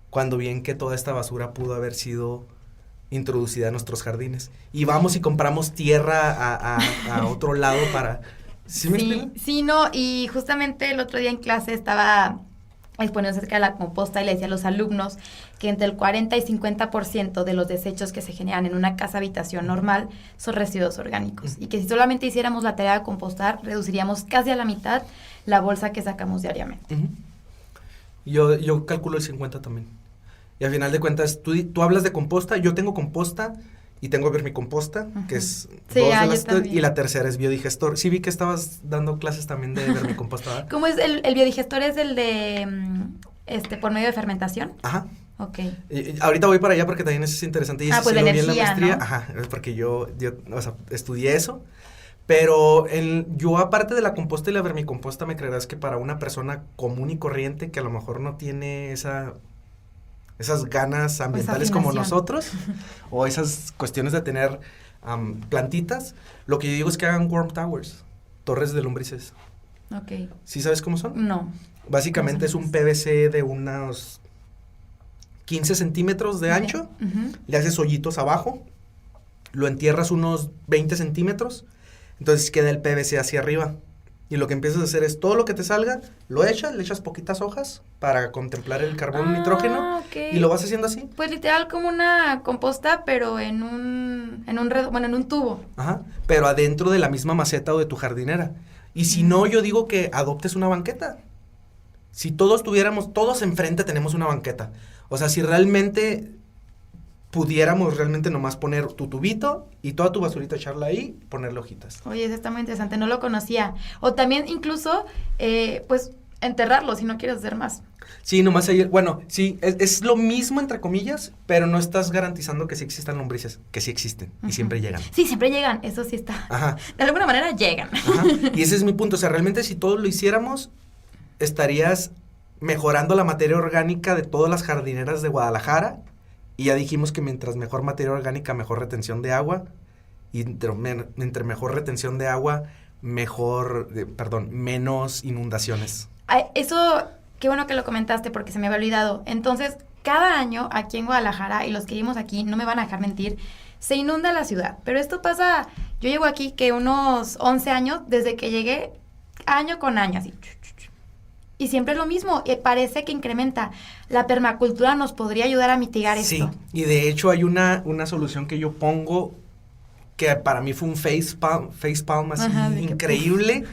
Cuando bien que toda esta basura pudo haber sido introducida a nuestros jardines. Y vamos y compramos tierra a otro lado para... ¿Sí me explico? Sí, no, y justamente el otro día en clase estaba exponiendo acerca de la composta y le decía a los alumnos que entre el 40 y 50% de los desechos que se generan en una casa habitación normal son residuos orgánicos. Y que si solamente hiciéramos la tarea de compostar, reduciríamos casi a la mitad la bolsa que sacamos diariamente. Yo calculo el 50 también. Y al final de cuentas, tú hablas de composta, yo tengo composta y tengo vermicomposta, que es y la tercera es biodigestor. Sí vi que estabas dando clases también de vermicomposta, ¿verdad? ¿Cómo es el biodigestor? ¿Es el de por medio de fermentación? Ajá. Ok. Ahorita voy para allá porque también eso es interesante. Y eso pues sí de lo vi en la maestría. ¿no? Ajá, porque yo estudié eso. Pero yo aparte de la composta y la vermicomposta, me creerás que para una persona común y corriente que a lo mejor no tiene esas ganas ambientales como nosotros, o esas cuestiones de tener plantitas, lo que yo digo es que hagan worm towers, torres de lombrices. Ok. ¿Sí sabes cómo son? No. Básicamente es un PVC de unos 15 centímetros de ancho, le haces hoyitos abajo, lo entierras unos 20 centímetros, entonces queda el PVC hacia arriba. Y lo que empiezas a hacer es todo lo que te salga, lo echas, le echas poquitas hojas para contemplar el carbono nitrógeno, y lo vas haciendo así. Pues literal como una composta, pero en un tubo. Ajá, pero adentro de la misma maceta o de tu jardinera. Y si no, yo digo que adoptes una banqueta. Si todos enfrente tenemos una banqueta. O sea, si realmente pudiéramos realmente nomás poner tu tubito y toda tu basurita echarla ahí, ponerle hojitas. Oye, eso está muy interesante, no lo conocía. O también incluso, pues, enterrarlo si no quieres hacer más. Sí, nomás sí, es lo mismo entre comillas, pero no estás garantizando que sí existan lombrices, que sí existen, y siempre llegan. Sí, siempre llegan, eso sí está. Ajá. De alguna manera llegan. Ajá. Y ese es mi punto, o sea, realmente si todos lo hiciéramos, estarías mejorando la materia orgánica de todas las jardineras de Guadalajara. Y ya dijimos que mientras mejor materia orgánica, mejor retención de agua. Y entre mejor retención de agua, menos inundaciones. Eso, qué bueno que lo comentaste porque se me había olvidado. Entonces, cada año aquí en Guadalajara, y los que vivimos aquí no me van a dejar mentir, se inunda la ciudad. Pero esto pasa, yo llevo aquí que unos 11 años, desde que llegué, año con año, así. Y siempre es lo mismo, parece que incrementa. La permacultura nos podría ayudar a mitigar esto. Sí, y de hecho hay una solución que yo pongo que para mí fue un facepalm así increíble.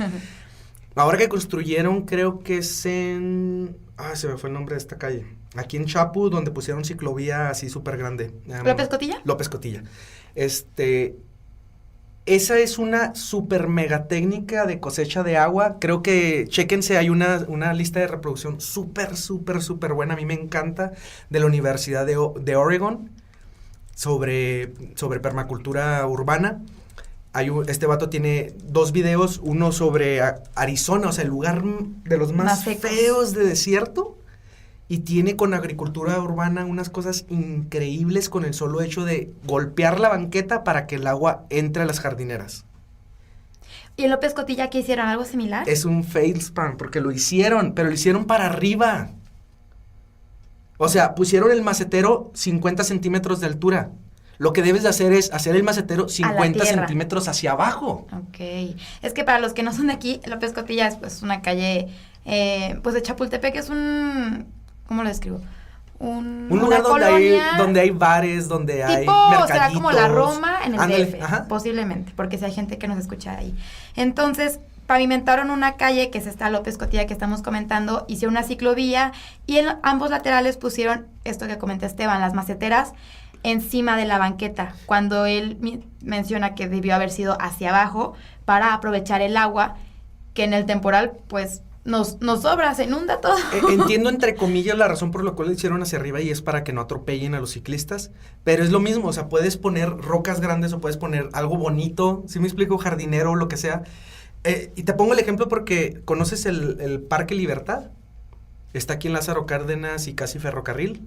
Ahora que construyeron, creo que es en... se me fue el nombre de esta calle. Aquí en Chapu, donde pusieron ciclovía así súper grande. ¿López Cotilla? López Cotilla. Esa es una súper mega técnica de cosecha de agua. Creo que, chéquense, hay una lista de reproducción súper buena. A mí me encanta, de la Universidad de Oregon, sobre permacultura urbana. Este vato tiene 2 videos, uno sobre Arizona, o sea, el lugar de los más feos de desierto. Y tiene con agricultura urbana unas cosas increíbles con el solo hecho de golpear la banqueta para que el agua entre a las jardineras. ¿Y en López Cotilla qué hicieron? ¿Algo similar? Es un failspan, porque lo hicieron, pero lo hicieron para arriba. O sea, pusieron el macetero 50 centímetros de altura. Lo que debes de hacer es hacer el macetero 50 centímetros hacia abajo. Ok. Es que para los que no son de aquí, López Cotilla es pues una calle, pues de Chapultepec, es ¿cómo lo describo? Un lugar donde hay bares, donde hay mercaditos. Será como la Roma en el DF, ajá. Posiblemente, porque si hay gente que nos escucha ahí. Entonces, pavimentaron una calle, que es esta López Cotilla que estamos comentando, hicieron una ciclovía, y en ambos laterales pusieron esto que comenta Esteban, las maceteras, encima de la banqueta, cuando él menciona que debió haber sido hacia abajo, para aprovechar el agua, que en el temporal, pues, nos sobra, se inunda todo. Entiendo entre comillas la razón por la cual lo hicieron hacia arriba y es para que no atropellen a los ciclistas, pero es lo mismo, o sea, puedes poner rocas grandes o puedes poner algo bonito, ¿sí me explico? Jardinero o lo que sea. Y te pongo el ejemplo porque ¿conoces el Parque Libertad? Está aquí en Lázaro Cárdenas y casi Ferrocarril.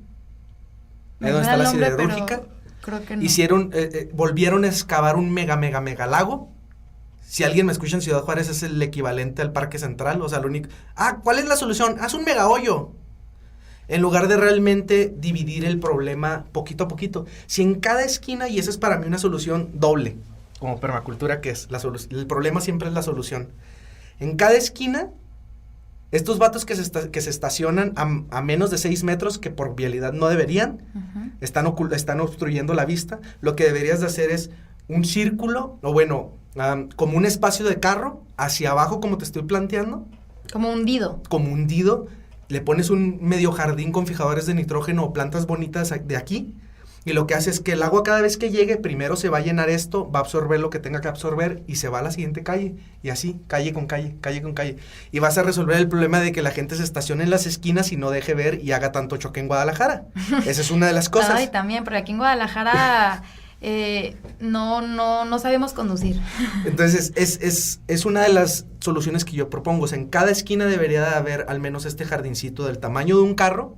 Ahí donde está la siderúrgica. Creo que no. Volvieron a excavar un mega lago. Si alguien me escucha en Ciudad Juárez, es el equivalente al Parque Central, o sea, lo único... ¿cuál es la solución? Haz un mega hoyo. En lugar de realmente dividir el problema poquito a poquito. Si en cada esquina, y esa es para mí una solución doble, como permacultura que es, el problema siempre es la solución. En cada esquina, estos vatos que se estacionan a menos de 6 metros, que por vialidad no deberían, están obstruyendo la vista, lo que deberías de hacer es un círculo, o bueno... como un espacio de carro, hacia abajo como te estoy planteando. Como hundido. Le pones un medio jardín con fijadores de nitrógeno o plantas bonitas de aquí, y lo que hace es que el agua cada vez que llegue, primero se va a llenar esto, va a absorber lo que tenga que absorber, y se va a la siguiente calle, y así, calle con calle, y vas a resolver el problema de que la gente se estacione en las esquinas y no deje ver y haga tanto choque en Guadalajara. Esa es una de las cosas. Ay, también, pero aquí en Guadalajara... no sabemos conducir. Entonces, es una de las soluciones que yo propongo. O sea, en cada esquina debería de haber al menos este jardincito del tamaño de un carro,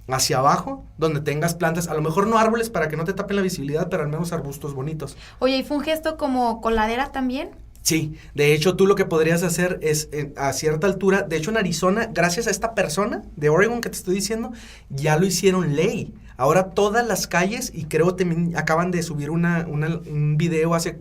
hacia abajo, donde tengas plantas, a lo mejor no árboles para que no te tapen la visibilidad, pero al menos arbustos bonitos. Oye, ¿y fue un gesto como coladera también? Sí, de hecho, tú lo que podrías hacer es, a cierta altura, de hecho en Arizona, gracias a esta persona de Oregon que te estoy diciendo, ya lo hicieron ley. Ahora todas las calles, y creo también acaban de subir un video hace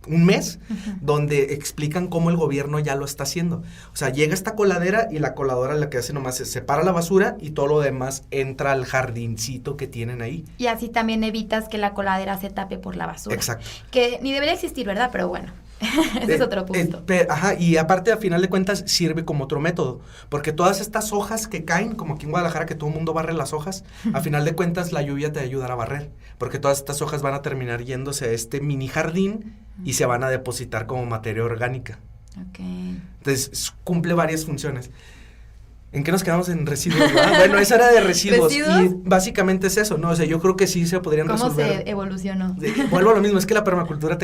un mes, donde explican cómo el gobierno ya lo está haciendo. O sea, llega esta coladera y la coladora lo que hace nomás es separa la basura y todo lo demás entra al jardincito que tienen ahí. Y así también evitas que la coladera se tape por la basura. Exacto. Que ni debería existir, ¿verdad? Pero bueno. Ese es otro punto. Y aparte, a final de cuentas, sirve como otro método, porque todas estas hojas que caen, como aquí en Guadalajara, que todo el mundo barre las hojas, a final de cuentas, la lluvia te ayudará a barrer, porque todas estas hojas van a terminar yéndose a este mini jardín y se van a depositar como materia orgánica. Okay. Entonces, cumple varias funciones. ¿En qué nos quedamos en residuos? Bueno, esa era de residuos. Y básicamente es eso, ¿no? O sea, yo creo que sí se podrían resolver. ¿Cómo se evolucionó? Vuelvo a lo mismo, es que la permacultura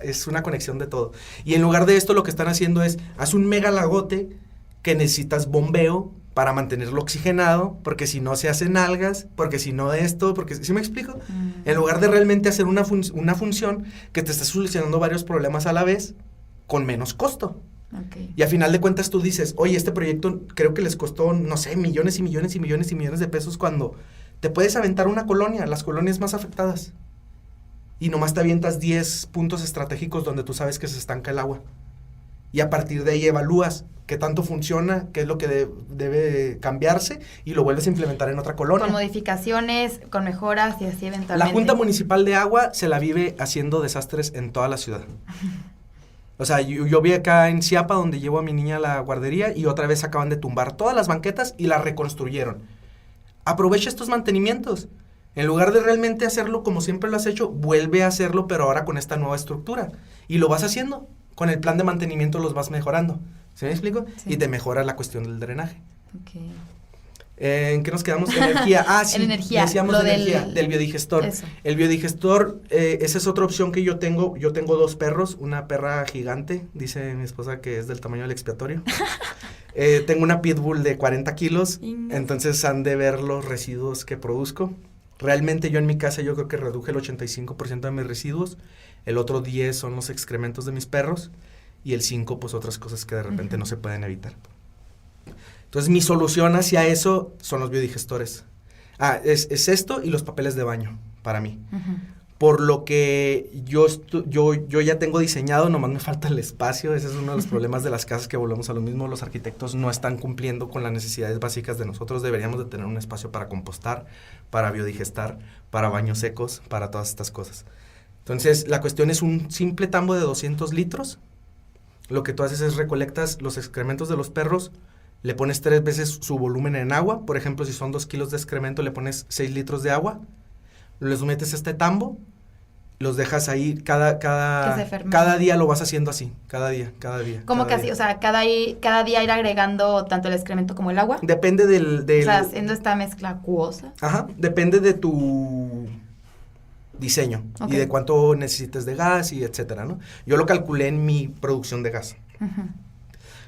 es una conexión de todo. Y en lugar de esto, lo que están haciendo es, haz un mega lagote que necesitas bombeo para mantenerlo oxigenado, porque si no se hacen algas, porque si no esto, porque... ¿Sí me explico? En lugar de realmente hacer una función que te está solucionando varios problemas a la vez, con menos costo. Okay. Y a final de cuentas tú dices, oye, este proyecto creo que les costó, no sé, millones y millones y millones y millones de pesos, cuando te puedes aventar una colonia, las colonias más afectadas, y nomás te avientas 10 puntos estratégicos donde tú sabes que se estanca el agua. Y a partir de ahí evalúas qué tanto funciona, qué es lo que debe cambiarse, y lo vuelves a implementar en otra colonia. Con modificaciones, con mejoras y así eventualmente. La Junta Municipal de Agua se la vive haciendo desastres en toda la ciudad. O sea, yo vi acá en Ciapa, donde llevo a mi niña a la guardería, y otra vez acaban de tumbar todas las banquetas y las reconstruyeron. Aprovecha estos mantenimientos. En lugar de realmente hacerlo como siempre lo has hecho, vuelve a hacerlo, pero ahora con esta nueva estructura. Y lo vas haciendo. Con el plan de mantenimiento los vas mejorando. ¿Sí me explico? Sí. Y te mejora la cuestión del drenaje. Okay. ¿En qué nos quedamos? Energía. Sí, energía. Decíamos de energía, del biodigestor. Eso. El biodigestor, esa es otra opción que yo tengo. Yo tengo 2 perros, una perra gigante, dice mi esposa que es del tamaño del expiatorio. Tengo una pitbull de 40 kilos, entonces han de ver los residuos que produzco. Realmente yo en mi casa yo creo que reduje el 85% de mis residuos, el otro 10 son los excrementos de mis perros, y el 5 pues otras cosas que de repente no se pueden evitar. Entonces, mi solución hacia eso son los biodigestores. Es esto y los papeles de baño, para mí. Por lo que yo ya tengo diseñado, nomás me falta el espacio. Ese es uno de los problemas de las casas, que volvemos a lo mismo. Los arquitectos no están cumpliendo con las necesidades básicas de nosotros. Deberíamos de tener un espacio para compostar, para biodigestar, para baños secos, para todas estas cosas. Entonces, la cuestión es un simple tambo de 200 litros. Lo que tú haces es recolectas los excrementos de los perros, le pones 3 veces su volumen en agua. Por ejemplo, si son 2 kilos de excremento, le pones 6 litros de agua, les metes a este tambo, los dejas ahí, cada día lo vas haciendo así, cada día. ¿Cómo que así? O sea, cada día ir agregando tanto el excremento como el agua. Depende del... O sea, haciendo esta mezcla acuosa. Ajá, depende de tu diseño y de cuánto necesites de gas y etcétera, ¿no? Yo lo calculé en mi producción de gas. Uh-huh.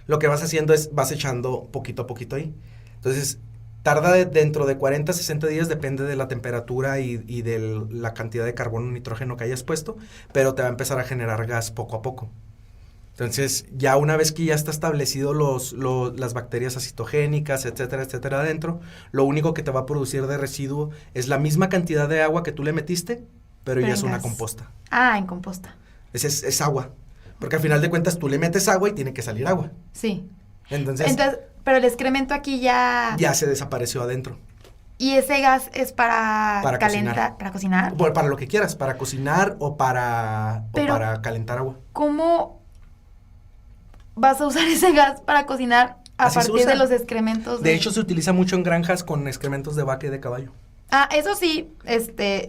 Lo que vas haciendo es, vas echando poquito a poquito ahí. Entonces, tarda dentro de 40 a 60 días, depende de la temperatura y de la cantidad de carbono nitrógeno que hayas puesto, pero te va a empezar a generar gas poco a poco. Entonces, ya una vez que ya está establecido las bacterias acitogénicas, etcétera, etcétera, adentro, lo único que te va a producir de residuo es la misma cantidad de agua que tú le metiste, pero ya es una composta. Ah, en composta. Es agua, porque al final de cuentas tú le metes agua y tiene que salir agua. Sí. Entonces, pero el excremento aquí ya se desapareció adentro. ¿Y ese gas es para calentar, para cocinar? Bueno, para lo que quieras, para cocinar o para calentar agua. ¿Cómo vas a usar ese gas para cocinar a partir de los excrementos? De hecho, se utiliza mucho en granjas con excrementos de vaca y de caballo. Ah, eso sí,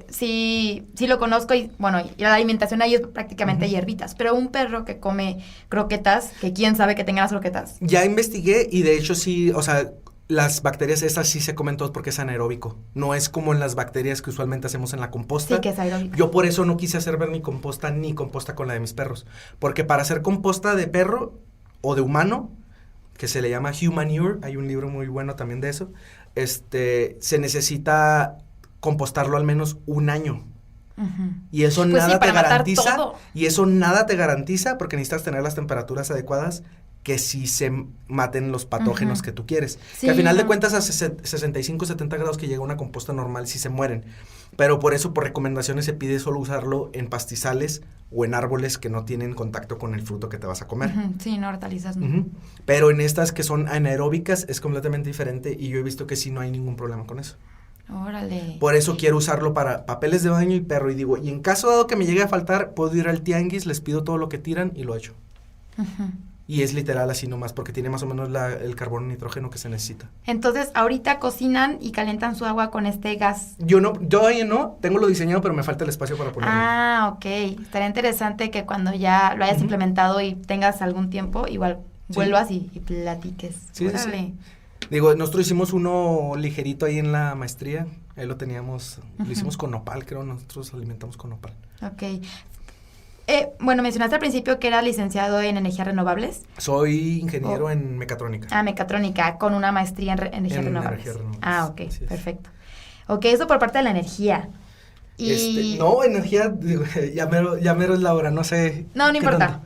sí lo conozco y, bueno, y la alimentación ahí es prácticamente hierbitas, pero un perro que come croquetas, que quién sabe que tenga las croquetas. Ya investigué y de hecho sí, o sea, las bacterias esas sí se comen todos porque es anaeróbico, no es como en las bacterias que usualmente hacemos en la composta. Sí, que es aeróbico. Yo por eso no quise hacer ver mi composta ni composta con la de mis perros, porque para hacer composta de perro o de humano, que se le llama Humanure, hay un libro muy bueno también de eso, se necesita compostarlo al menos un año. Uh-huh. Y eso pues nada te garantiza. Y eso nada te garantiza porque necesitas tener las temperaturas adecuadas que sí se maten los patógenos que tú quieres. Sí, que al final de cuentas a 65, 70 grados que llega una composta normal sí se mueren. Pero por eso, por recomendaciones, se pide solo usarlo en pastizales o en árboles que no tienen contacto con el fruto que te vas a comer. Uh-huh. Sí, no, hortalizas no. Pero en estas que son anaeróbicas es completamente diferente y yo he visto que sí no hay ningún problema con eso. Órale. Por eso quiero usarlo para papeles de baño y perro. Y digo, y en caso dado que me llegue a faltar, puedo ir al tianguis, les pido todo lo que tiran y lo echo. Uh-huh. Y es literal así nomás, porque tiene más o menos el carbono nitrógeno que se necesita. Entonces, ahorita cocinan y calientan su agua con este gas. Yo no, tengo lo diseñado, pero me falta el espacio para ponerlo. Ah, ok. Estaría interesante que cuando ya lo hayas implementado y tengas algún tiempo, igual vuelvas y platiques. Sí, sí. Digo, nosotros hicimos uno ligerito ahí en la maestría, ahí lo teníamos, lo hicimos con nopal, creo, nosotros alimentamos con nopal. Ok. Bueno, mencionaste al principio que eras licenciado en energías renovables. Soy ingeniero en mecatrónica. Ah, mecatrónica, con una maestría en energías renovables. Ah, ok, perfecto. Ok, eso por parte de la energía. Y... no, energía, digo, ya mero es la hora, no sé. No importa.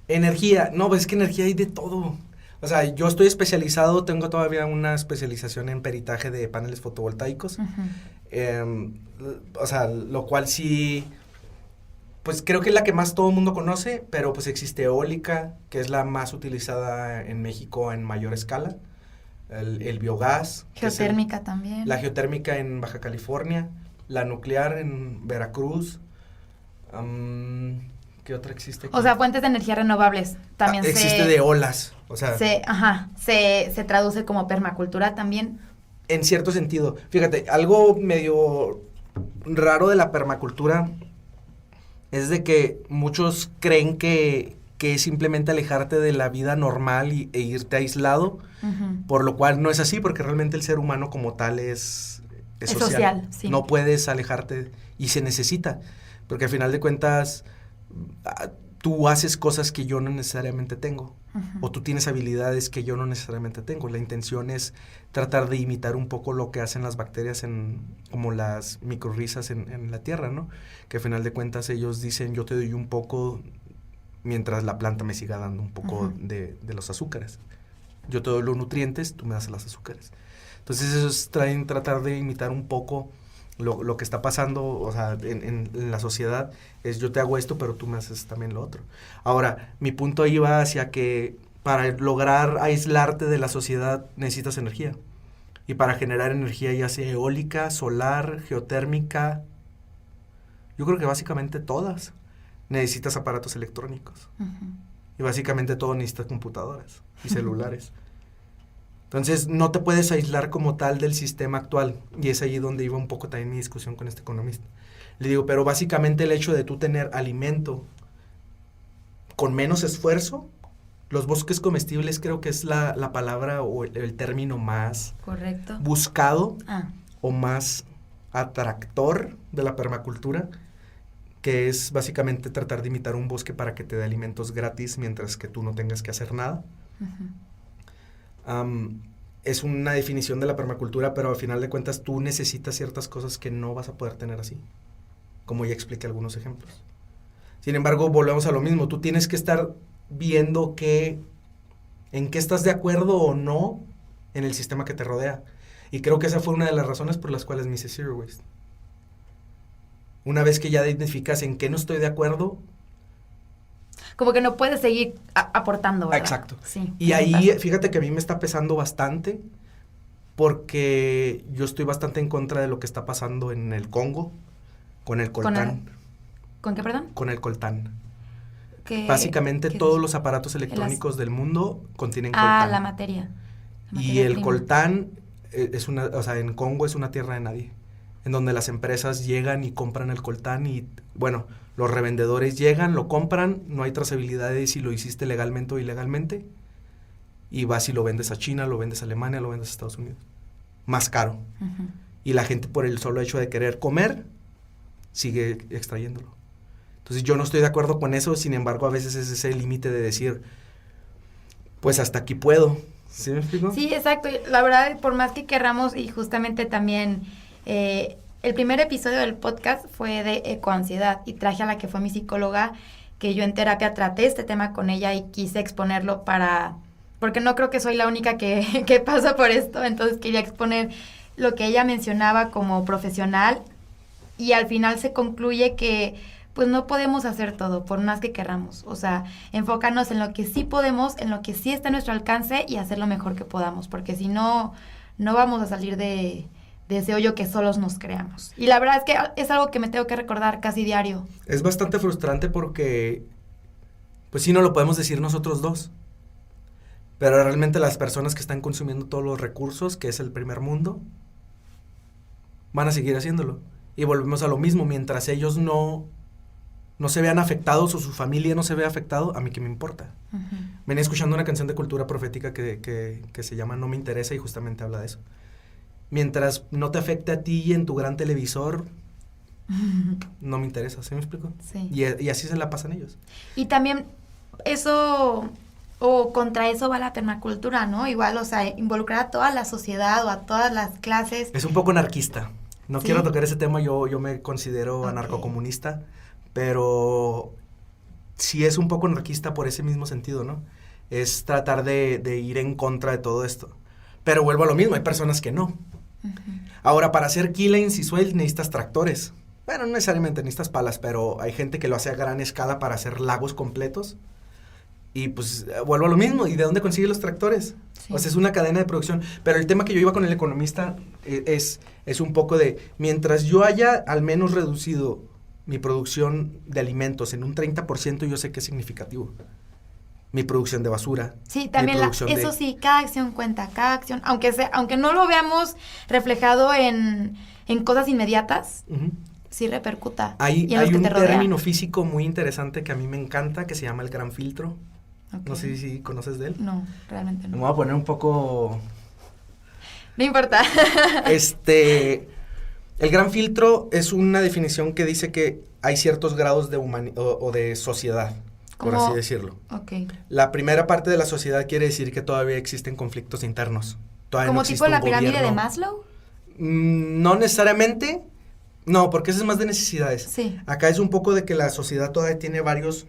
Energía, no, pues es que energía hay de todo. O sea, yo estoy especializado, tengo todavía una especialización en peritaje de paneles fotovoltaicos. Uh-huh. O sea, lo cual sí, pues creo que es la que más todo el mundo conoce, pero pues existe eólica, que es la más utilizada en México en mayor escala. El biogás. Geotérmica también. La geotérmica en Baja California, la nuclear en Veracruz. ¿Qué otra existe aquí? O sea, fuentes de energía renovables también existe de olas, o sea. Se traduce como permacultura también. En cierto sentido. Fíjate, algo medio raro de la permacultura es de que muchos creen que es simplemente alejarte de la vida normal e irte aislado, por lo cual no es así, porque realmente el ser humano como tal es social. Sí. No puedes alejarte y se necesita, porque al final de cuentas tú haces cosas que yo no necesariamente tengo, o tú tienes habilidades que yo no necesariamente tengo. La intención es tratar de imitar un poco lo que hacen las bacterias como las microrrizas en la tierra, ¿no? Que al final de cuentas ellos dicen, yo te doy un poco mientras la planta me siga dando un poco de los azúcares. Yo te doy los nutrientes, tú me das los azúcares. Entonces eso es tratar de imitar un poco lo que está pasando, o sea, en la sociedad, es yo te hago esto, pero tú me haces también lo otro. Ahora, mi punto iba hacia que para lograr aislarte de la sociedad necesitas energía. Y para generar energía, ya sea eólica, solar, geotérmica, yo creo que básicamente todas, necesitas aparatos electrónicos. Y básicamente todo necesita computadoras y celulares. Entonces, no te puedes aislar como tal del sistema actual. Y es ahí donde iba un poco también mi discusión con este economista. Le digo, pero básicamente el hecho de tú tener alimento con menos esfuerzo, los bosques comestibles creo que es la palabra o el término más correcto buscado o más atractor de la permacultura, que es básicamente tratar de imitar un bosque para que te dé alimentos gratis mientras que tú no tengas que hacer nada. Es una definición de la permacultura, pero al final de cuentas tú necesitas ciertas cosas que no vas a poder tener así, como ya expliqué algunos ejemplos. Sin embargo, volvemos a lo mismo, tú tienes que estar viendo en qué estás de acuerdo o no en el sistema que te rodea. Y creo que esa fue una de las razones por las cuales me hice Zero Waste. Una vez que ya identificas en qué no estoy de acuerdo, como que no puedes seguir aportando, ¿verdad? Exacto. Sí, y ahí, fíjate que a mí me está pesando bastante, porque yo estoy bastante en contra de lo que está pasando en el Congo, con el coltán. ¿Con qué, perdón? Con el coltán. Básicamente todos los aparatos electrónicos del mundo contienen coltán. La materia. Y el coltán en Congo es una tierra de nadie, en donde las empresas llegan y compran el coltán y, bueno, los revendedores llegan, lo compran, no hay trazabilidad de si lo hiciste legalmente o ilegalmente, y vas y lo vendes a China, lo vendes a Alemania, lo vendes a Estados Unidos. Más caro. Y la gente, por el solo hecho de querer comer, sigue extrayéndolo. Entonces yo no estoy de acuerdo con eso, sin embargo a veces es ese límite de decir, pues hasta aquí puedo. ¿Sí me explico? Sí, exacto. La verdad, por más que querramos, y justamente también el primer episodio del podcast fue de ecoansiedad, y traje a la que fue mi psicóloga, que yo en terapia traté este tema con ella y quise exponerlo porque no creo que soy la única que pasa por esto, entonces quería exponer lo que ella mencionaba como profesional, y al final se concluye que pues no podemos hacer todo, por más que querramos. O sea, enfocarnos en lo que sí podemos, en lo que sí está a nuestro alcance y hacer lo mejor que podamos, porque si no, no vamos a salir de ese hoyo que solos nos creamos. Y la verdad es que es algo que me tengo que recordar casi diario. Es bastante frustrante porque, pues sí, no lo podemos decir nosotros dos, pero realmente las personas que están consumiendo todos los recursos, que es el primer mundo, van a seguir haciéndolo. Y volvemos a lo mismo, mientras ellos no se vean afectados o su familia no se vea afectado, a mí qué me importa. Venía escuchando una canción de cultura profética que se llama No me interesa y justamente habla de eso. Mientras no te afecte a ti y en tu gran televisor, no me interesa, ¿sí me explico? Sí. Y así se la pasan ellos. Y también eso, o contra eso va la permacultura, ¿no? Igual, o sea, involucrar a toda la sociedad o a todas las clases. Es un poco anarquista. No quiero tocar ese tema, yo me considero anarcocomunista, pero sí es un poco anarquista por ese mismo sentido, ¿no? Es tratar de ir en contra de todo esto. Pero vuelvo a lo mismo, hay personas que no. Ahora, para hacer key lanes y swales necesitas tractores. Bueno, no necesariamente necesitas palas, pero hay gente que lo hace a gran escala para hacer lagos completos. Y pues vuelvo a lo mismo, ¿y de dónde consigue los tractores? Sí. O sea, es una cadena de producción. Pero el tema que yo iba con el economista es un poco de, mientras yo haya al menos reducido mi producción de alimentos en un 30%, yo sé que es significativo. Mi producción de basura. Sí, también eso sí, cada acción cuenta, cada acción, aunque no lo veamos reflejado en cosas inmediatas, sí repercuta. Hay un término físico muy interesante que a mí me encanta, que se llama el gran filtro. Okay. No sé si conoces de él. No, realmente no. Me voy a poner un poco... No importa. El gran filtro es una definición que dice que hay ciertos grados de o de sociedad, por así decirlo. Okay. La primera parte de la sociedad quiere decir que todavía existen conflictos internos. ¿Como no tipo la pirámide de Maslow? No necesariamente. No, porque eso es más de necesidades. Sí. Acá es un poco de que la sociedad todavía tiene varios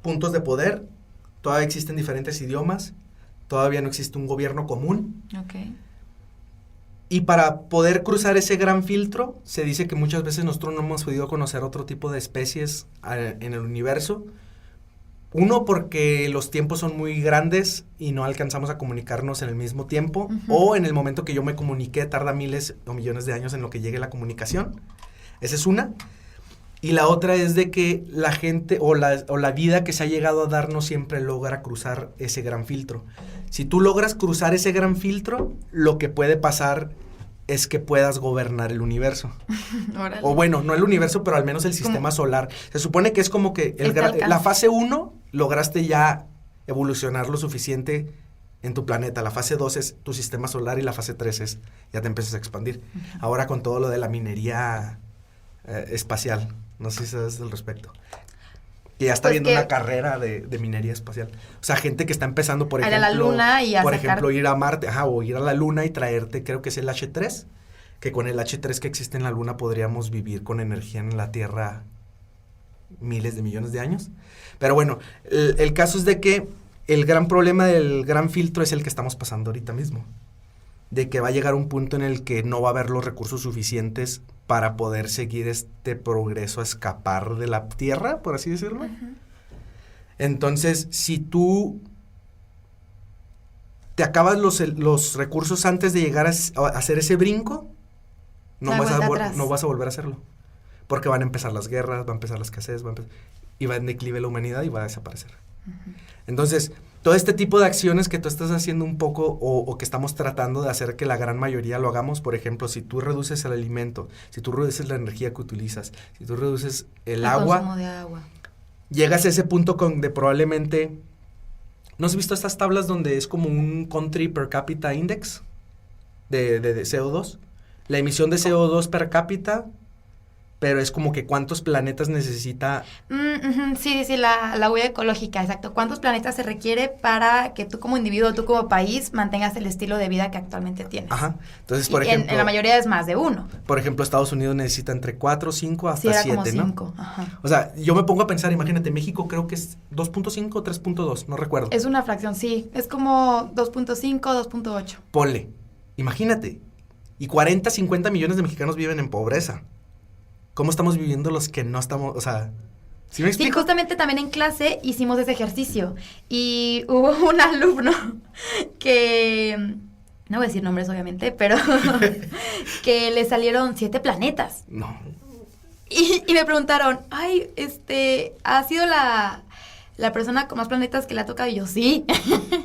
puntos de poder, todavía existen diferentes idiomas, todavía no existe un gobierno común. Okay. Y para poder cruzar ese gran filtro, se dice que muchas veces nosotros no hemos podido conocer otro tipo de especies en el universo. Uno, porque los tiempos son muy grandes y no alcanzamos a comunicarnos en el mismo tiempo, o en el momento que yo me comuniqué tarda miles o millones de años en lo que llegue la comunicación. Esa es una. Y la otra es de que la gente o la vida que se ha llegado a dar no siempre logra cruzar ese gran filtro. Si tú logras cruzar ese gran filtro, lo que puede pasar es que puedas gobernar el universo. O bueno, no el universo, pero al menos el sistema solar. Se supone que es como que la fase 1 lograste ya evolucionar lo suficiente en tu planeta. La fase 2 es tu sistema solar y la fase 3 es ya te empiezas a expandir. Ahora con todo lo de la minería espacial, no sé si sabes al respecto. Que ya está viendo una carrera de minería espacial. O sea, gente que está empezando, por ejemplo, a la luna y por ejemplo, ir a Marte, o ir a la luna y traerte, creo que es el H3, que con el H3 que existe en la luna podríamos vivir con energía en la Tierra miles de millones de años. Pero bueno, el caso es de que el gran problema del gran filtro es el que estamos pasando ahorita mismo. De que va a llegar un punto en el que no va a haber los recursos suficientes para poder seguir este progreso a escapar de la Tierra, por así decirlo. Uh-huh. Entonces, si tú te acabas los recursos antes de llegar a hacer ese brinco, no vas a volver a hacerlo. Porque van a empezar las guerras, va a empezar la escasez, y va en declive la humanidad y va a desaparecer. Uh-huh. Entonces, todo este tipo de acciones que tú estás haciendo un poco o que estamos tratando de hacer que la gran mayoría lo hagamos, por ejemplo, si tú reduces el alimento, si tú reduces la energía que utilizas, si tú reduces el consumo de agua, llegas a ese punto de probablemente, ¿no has visto estas tablas donde es como un country per capita index de CO2? La emisión de CO2 per cápita, pero es como que cuántos planetas necesita. Sí, la huella ecológica, exacto. ¿Cuántos planetas se requiere para que tú como individuo, tú como país, mantengas el estilo de vida que actualmente tienes? Ajá. Entonces, por ejemplo. En la mayoría es más de uno. Por ejemplo, Estados Unidos necesita entre 4, 5 hasta 7, como ¿no? 5, ajá. O sea, yo me pongo a pensar, imagínate, México creo que es 2.5 o 3.2, no recuerdo. Es una fracción, sí. Es como 2.5, 2.8. Ponle. Imagínate. Y 40, 50 millones de mexicanos viven en pobreza. ¿Cómo estamos viviendo los que no estamos, o sea, ¿sí me explico? Sí, justamente también en clase hicimos ese ejercicio y hubo un alumno que, no voy a decir nombres obviamente, pero que le salieron 7 planetas. No. Y me preguntaron, ay, ¿ha sido la persona con más planetas que le ha tocado? Y yo, sí,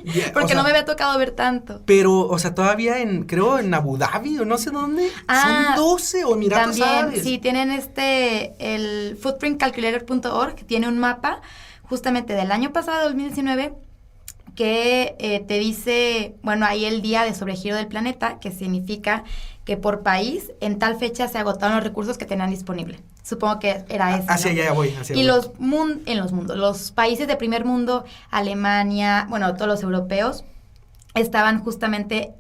yeah, porque no me había tocado ver tanto. Pero, o sea, todavía creo en Abu Dhabi o no sé dónde, son 12 o Emiratos Árabes. Sí, tienen el footprintcalculator.org, que tiene un mapa justamente del año pasado, 2019, que te dice, bueno, ahí el día de sobregiro del planeta, que significa que por país, en tal fecha se agotaron los recursos que tenían disponible. Supongo que era ese, hacia ¿no? allá voy. Y los países de primer mundo, Alemania, bueno, todos los europeos, estaban justamente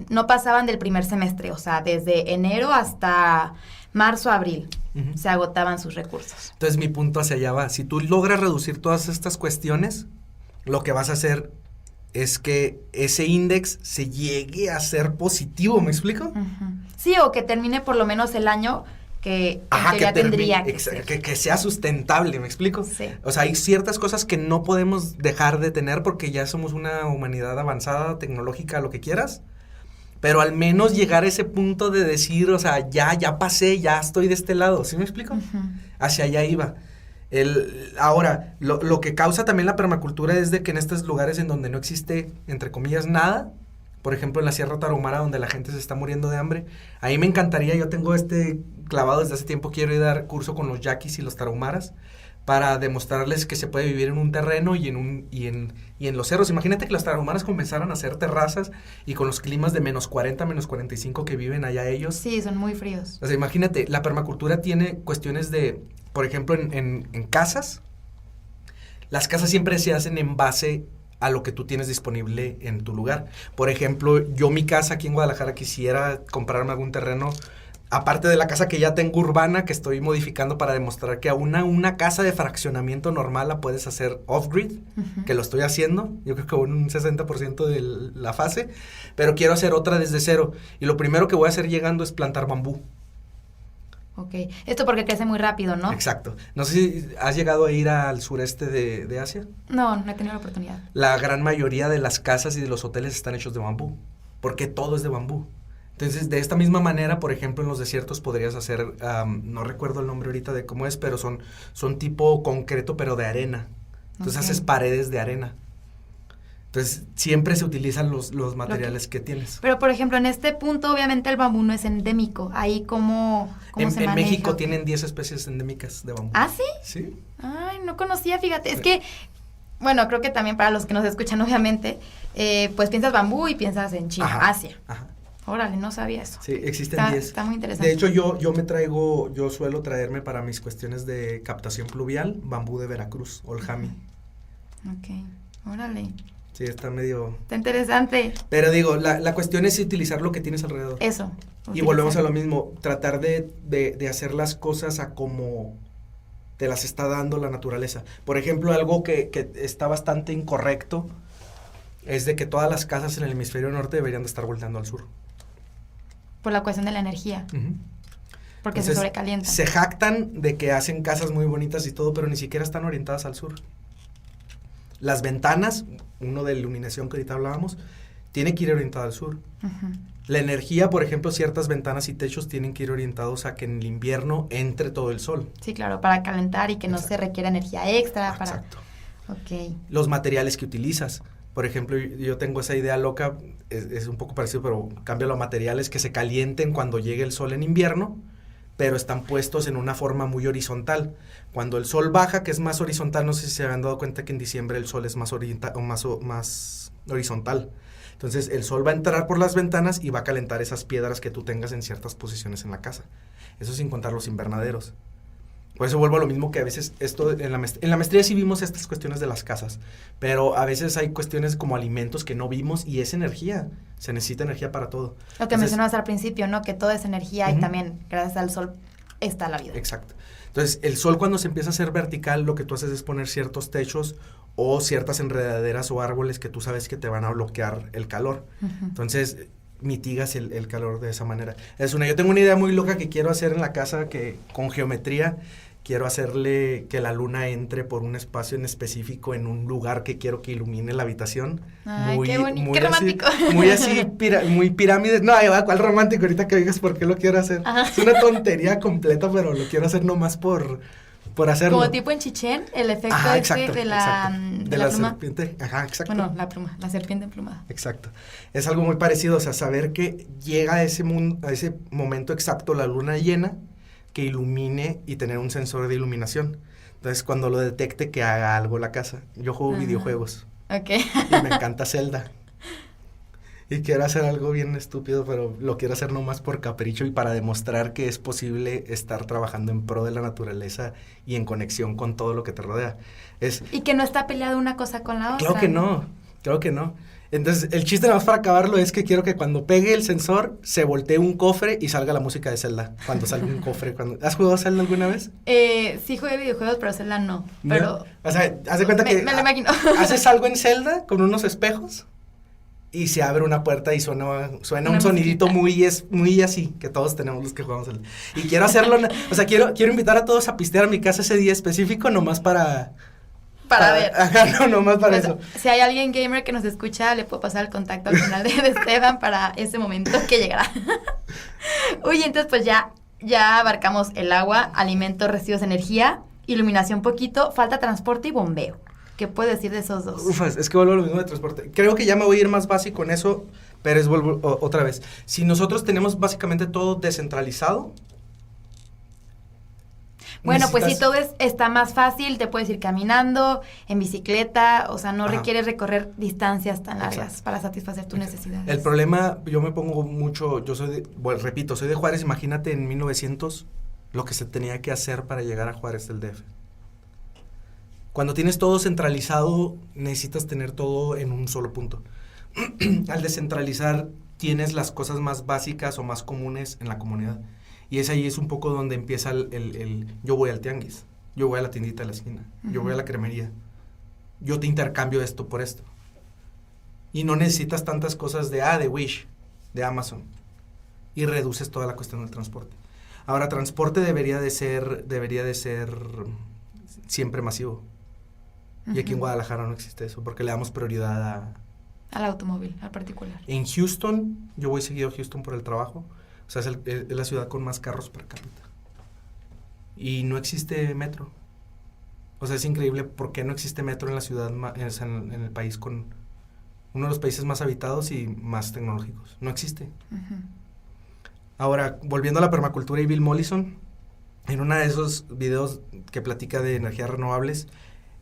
no pasaban del primer semestre, o sea, desde enero hasta marzo, abril, uh-huh, se agotaban sus recursos. Entonces, mi punto hacia allá va. Si tú logras reducir todas estas cuestiones, lo que vas a hacer es que ese índice se llegue a ser positivo, ¿me explico? Uh-huh. Sí, o que termine por lo menos el año que ya tendría que ser. Que sea sustentable, ¿me explico? Sí. O sea, hay ciertas cosas que no podemos dejar de tener porque ya somos una humanidad avanzada, tecnológica, lo que quieras, pero al menos llegar a ese punto de decir, o sea, ya pasé, ya estoy de este lado, ¿sí me explico? Uh-huh. Hacia allá iba. Ahora, lo que causa también la permacultura es de que en estos lugares en donde no existe, entre comillas, nada, por ejemplo en la Sierra Tarahumara donde la gente se está muriendo de hambre, ahí me encantaría, yo tengo clavado desde hace tiempo, quiero ir a dar curso con los yaquis y los tarahumaras para demostrarles que se puede vivir en un terreno y en los cerros. Imagínate que los tarahumaras comenzaron a hacer terrazas y con los climas de menos 40, menos 45 que viven allá ellos. Sí, son muy fríos. O sea, imagínate, la permacultura tiene cuestiones de, por ejemplo, en casas, las casas siempre se hacen en base a lo que tú tienes disponible en tu lugar. Por ejemplo, yo mi casa aquí en Guadalajara quisiera comprarme algún terreno, aparte de la casa que ya tengo urbana, que estoy modificando para demostrar que a una casa de fraccionamiento normal la puedes hacer off-grid, uh-huh, que lo estoy haciendo, yo creo que un 60% de la fase, pero quiero hacer otra desde cero, y lo primero que voy a hacer llegando es plantar bambú. Ok, esto porque crece muy rápido, ¿no? Exacto. No sé si has llegado a ir al sureste de Asia. No he tenido la oportunidad. La gran mayoría de las casas y de los hoteles están hechos de bambú, porque todo es de bambú. Entonces, de esta misma manera, por ejemplo, en los desiertos podrías hacer, no recuerdo el nombre ahorita de cómo es, pero son tipo concreto, pero de arena. Entonces, haces paredes de arena. Entonces, siempre se utilizan los materiales que tienes. Pero, por ejemplo, en este punto, obviamente, el bambú no es endémico. Ahí, ¿cómo se maneja? En México tienen 10 especies endémicas de bambú. ¿Ah, sí? Sí. Ay, no conocía, fíjate. Es que, bueno, creo que también para los que nos escuchan, obviamente, pues piensas bambú y piensas en China, Asia. Ajá. Órale, no sabía eso. Sí, existen 10. Está muy interesante. De hecho, yo suelo traerme para mis cuestiones de captación pluvial, bambú de Veracruz, Oljami. Ok, órale. Sí, está medio... Está interesante. Pero digo, la cuestión es utilizar lo que tienes alrededor. Eso. Y volvemos a lo mismo, tratar de hacer las cosas a como te las está dando la naturaleza. Por ejemplo, algo que está bastante incorrecto es de que todas las casas en el hemisferio norte deberían de estar volteando al sur. Por la cuestión de la energía. Porque entonces, se sobrecalienta. Se jactan de que hacen casas muy bonitas y todo, pero ni siquiera están orientadas al sur. Las ventanas, uno de iluminación que ahorita hablábamos, tiene que ir orientada al sur. La energía, por ejemplo, ciertas ventanas y techos tienen que ir orientados a que en el invierno entre todo el sol. Sí, claro, para calentar y que no se requiera energía extra. Exacto. Ok. Los materiales que utilizas. Por ejemplo, yo tengo esa idea loca, es un poco parecido, pero cambio los materiales que se calienten cuando llegue el sol en invierno, pero están puestos en una forma muy horizontal. Cuando el sol baja, que es más horizontal, no sé si se habían dado cuenta que en diciembre el sol es más horizontal. Entonces, el sol va a entrar por las ventanas y va a calentar esas piedras que tú tengas en ciertas posiciones en la casa. Eso sin contar los invernaderos. Por eso vuelvo a lo mismo que a veces esto en la maestría sí vimos estas cuestiones de las casas, pero a veces hay cuestiones como alimentos que no vimos y es energía, se necesita energía para todo. Lo que mencionabas al principio, ¿no? Que todo es energía y también gracias al sol está la vida. Exacto. Entonces, el sol cuando se empieza a hacer vertical, lo que tú haces es poner ciertos techos o ciertas enredaderas o árboles que tú sabes que te van a bloquear el calor. Entonces, mitigas el calor de esa manera. Yo tengo una idea muy loca que quiero hacer en la casa, que con geometría quiero hacerle que la luna entre por un espacio en específico en un lugar que quiero que ilumine la habitación. Ay, qué bonito, qué romántico. Muy así, muy pirámides. No, ¿cuál romántico? Ahorita que digas por qué lo quiero hacer. Ajá. Es una tontería completa, pero lo quiero hacer nomás por hacerlo. Como tipo en Chichén, el efecto de la pluma. Serpiente. Ajá, exacto. Bueno, la pluma, la serpiente emplumada. Exacto. Es algo muy parecido, o sea, saber que llega a ese momento exacto la luna llena, que ilumine y tener un sensor de iluminación. Entonces, cuando lo detecte, que haga algo la casa. Yo juego videojuegos. Ok. Y me encanta Zelda. Y quiero hacer algo bien estúpido, pero lo quiero hacer nomás por capricho y para demostrar que es posible estar trabajando en pro de la naturaleza y en conexión con todo lo que te rodea. Y que no está peleada una cosa con la otra. Claro que no. Entonces, el chiste nada más para acabarlo es que quiero que cuando pegue el sensor, se voltee un cofre y salga la música de Zelda. Cuando salga un cofre. ¿Has jugado Zelda alguna vez? Sí jugué videojuegos, pero Zelda no. Pero o sea, haz de cuenta que me lo imagino. Haces algo en Zelda con unos espejos y se abre una puerta y suena un sonidito muy así, que todos tenemos los que jugamos Zelda. Y quiero hacerlo, o sea, quiero invitar a todos a pistear a mi casa ese día específico, nomás para ver. Ajá, no, nomás para eso. Si hay alguien gamer que nos escucha, le puedo pasar el contacto al final de Esteban para ese momento que llegará. Uy, entonces pues ya abarcamos el agua, alimentos, residuos, energía, iluminación poquito, falta transporte y bombeo. ¿Qué puedes decir de esos dos? Ufas, es que vuelvo a lo mismo de transporte. Creo que ya me voy a ir más básico en eso, pero vuelvo otra vez. Si nosotros tenemos básicamente todo descentralizado. Bueno, pues si todo está más fácil, te puedes ir caminando, en bicicleta, o sea, no requieres recorrer distancias tan largas para satisfacer tus necesidades. El problema, yo me pongo mucho, soy de Juárez, imagínate en 1900 lo que se tenía que hacer para llegar a Juárez del DF. Cuando tienes todo centralizado, necesitas tener todo en un solo punto. Al descentralizar, tienes las cosas más básicas o más comunes en la comunidad. Y ahí es un poco donde empieza yo voy al tianguis, yo voy a la tiendita de la esquina, yo voy a la cremería, yo te intercambio esto por esto. Y no necesitas tantas cosas de Wish, de Amazon, y reduces toda la cuestión del transporte. Ahora, transporte debería de ser siempre masivo. Y aquí en Guadalajara no existe eso, porque le damos prioridad Al automóvil, al particular. En Houston, yo voy seguido a Houston por el trabajo, o sea, es la ciudad con más carros per cápita. Y no existe metro. O sea, es increíble por qué no existe metro en la ciudad, en el país con uno de los países más habitados y más tecnológicos. No existe. Uh-huh. Ahora, volviendo a la permacultura y Bill Mollison, en uno de esos videos que platica de energías renovables,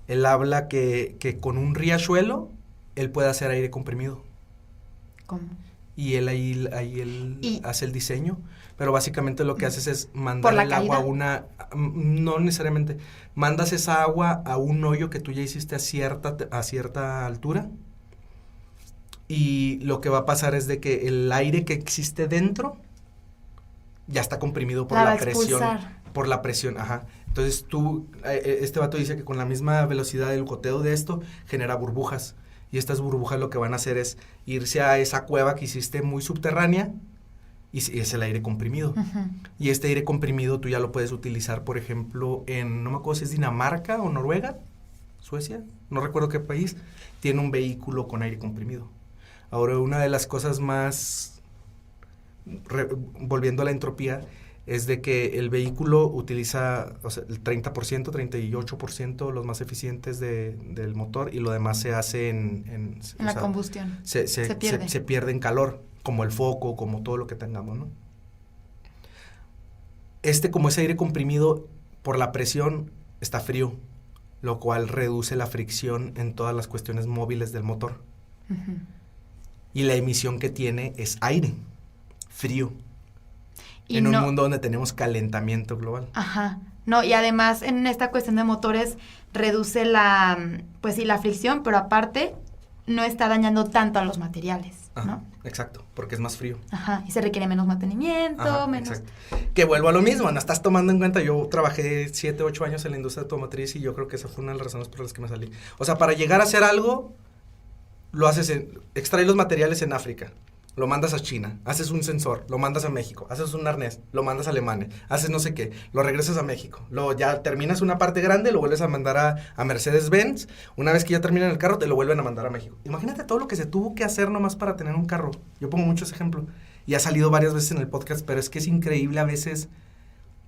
él habla que con un riachuelo, él puede hacer aire comprimido. ¿Cómo? Y él ahí hace el diseño, pero básicamente lo que haces es mandar el agua a una... No necesariamente. Mandas esa agua a un hoyo que tú ya hiciste a cierta altura, y lo que va a pasar es de que el aire que existe dentro ya está comprimido por la presión. Por la presión, ajá. Entonces este vato dice que con la misma velocidad del goteo de esto genera burbujas. Y estas burbujas lo que van a hacer es irse a esa cueva que hiciste muy subterránea y es el aire comprimido. Uh-huh. Y este aire comprimido tú ya lo puedes utilizar, por ejemplo, no me acuerdo si es Dinamarca o Noruega, Suecia, no recuerdo qué país, tiene un vehículo con aire comprimido. Ahora, una de las cosas más, volviendo a la entropía, es de que el vehículo utiliza, o sea, el 30%, 38% los más eficientes del motor, y lo demás se hace en la combustión. Se pierde en calor, como el foco, como todo lo que tengamos, ¿no? Como es aire comprimido, por la presión está frío, lo cual reduce la fricción en todas las cuestiones móviles del motor. Uh-huh. Y la emisión que tiene es aire, frío. En un mundo donde tenemos calentamiento global. Ajá. No, y además en esta cuestión de motores reduce la fricción, pero aparte no está dañando tanto a los materiales, ajá, ¿no? Exacto, porque es más frío. Ajá, y se requiere menos mantenimiento, ajá, menos... Exacto. Que vuelvo a lo mismo, no estás tomando en cuenta, yo trabajé 7, 8 años en la industria automotriz y yo creo que esa fue una de las razones por las que me salí. O sea, para llegar a hacer algo, lo haces extraes los materiales en África. Lo mandas a China, haces un sensor, lo mandas a México, haces un arnés, lo mandas a Alemania, haces no sé qué, lo regresas a México, ya terminas una parte grande, lo vuelves a mandar a Mercedes-Benz, una vez que ya terminan el carro, te lo vuelven a mandar a México. Imagínate todo lo que se tuvo que hacer nomás para tener un carro. Yo pongo mucho ese ejemplo, y ha salido varias veces en el podcast, pero es que es increíble a veces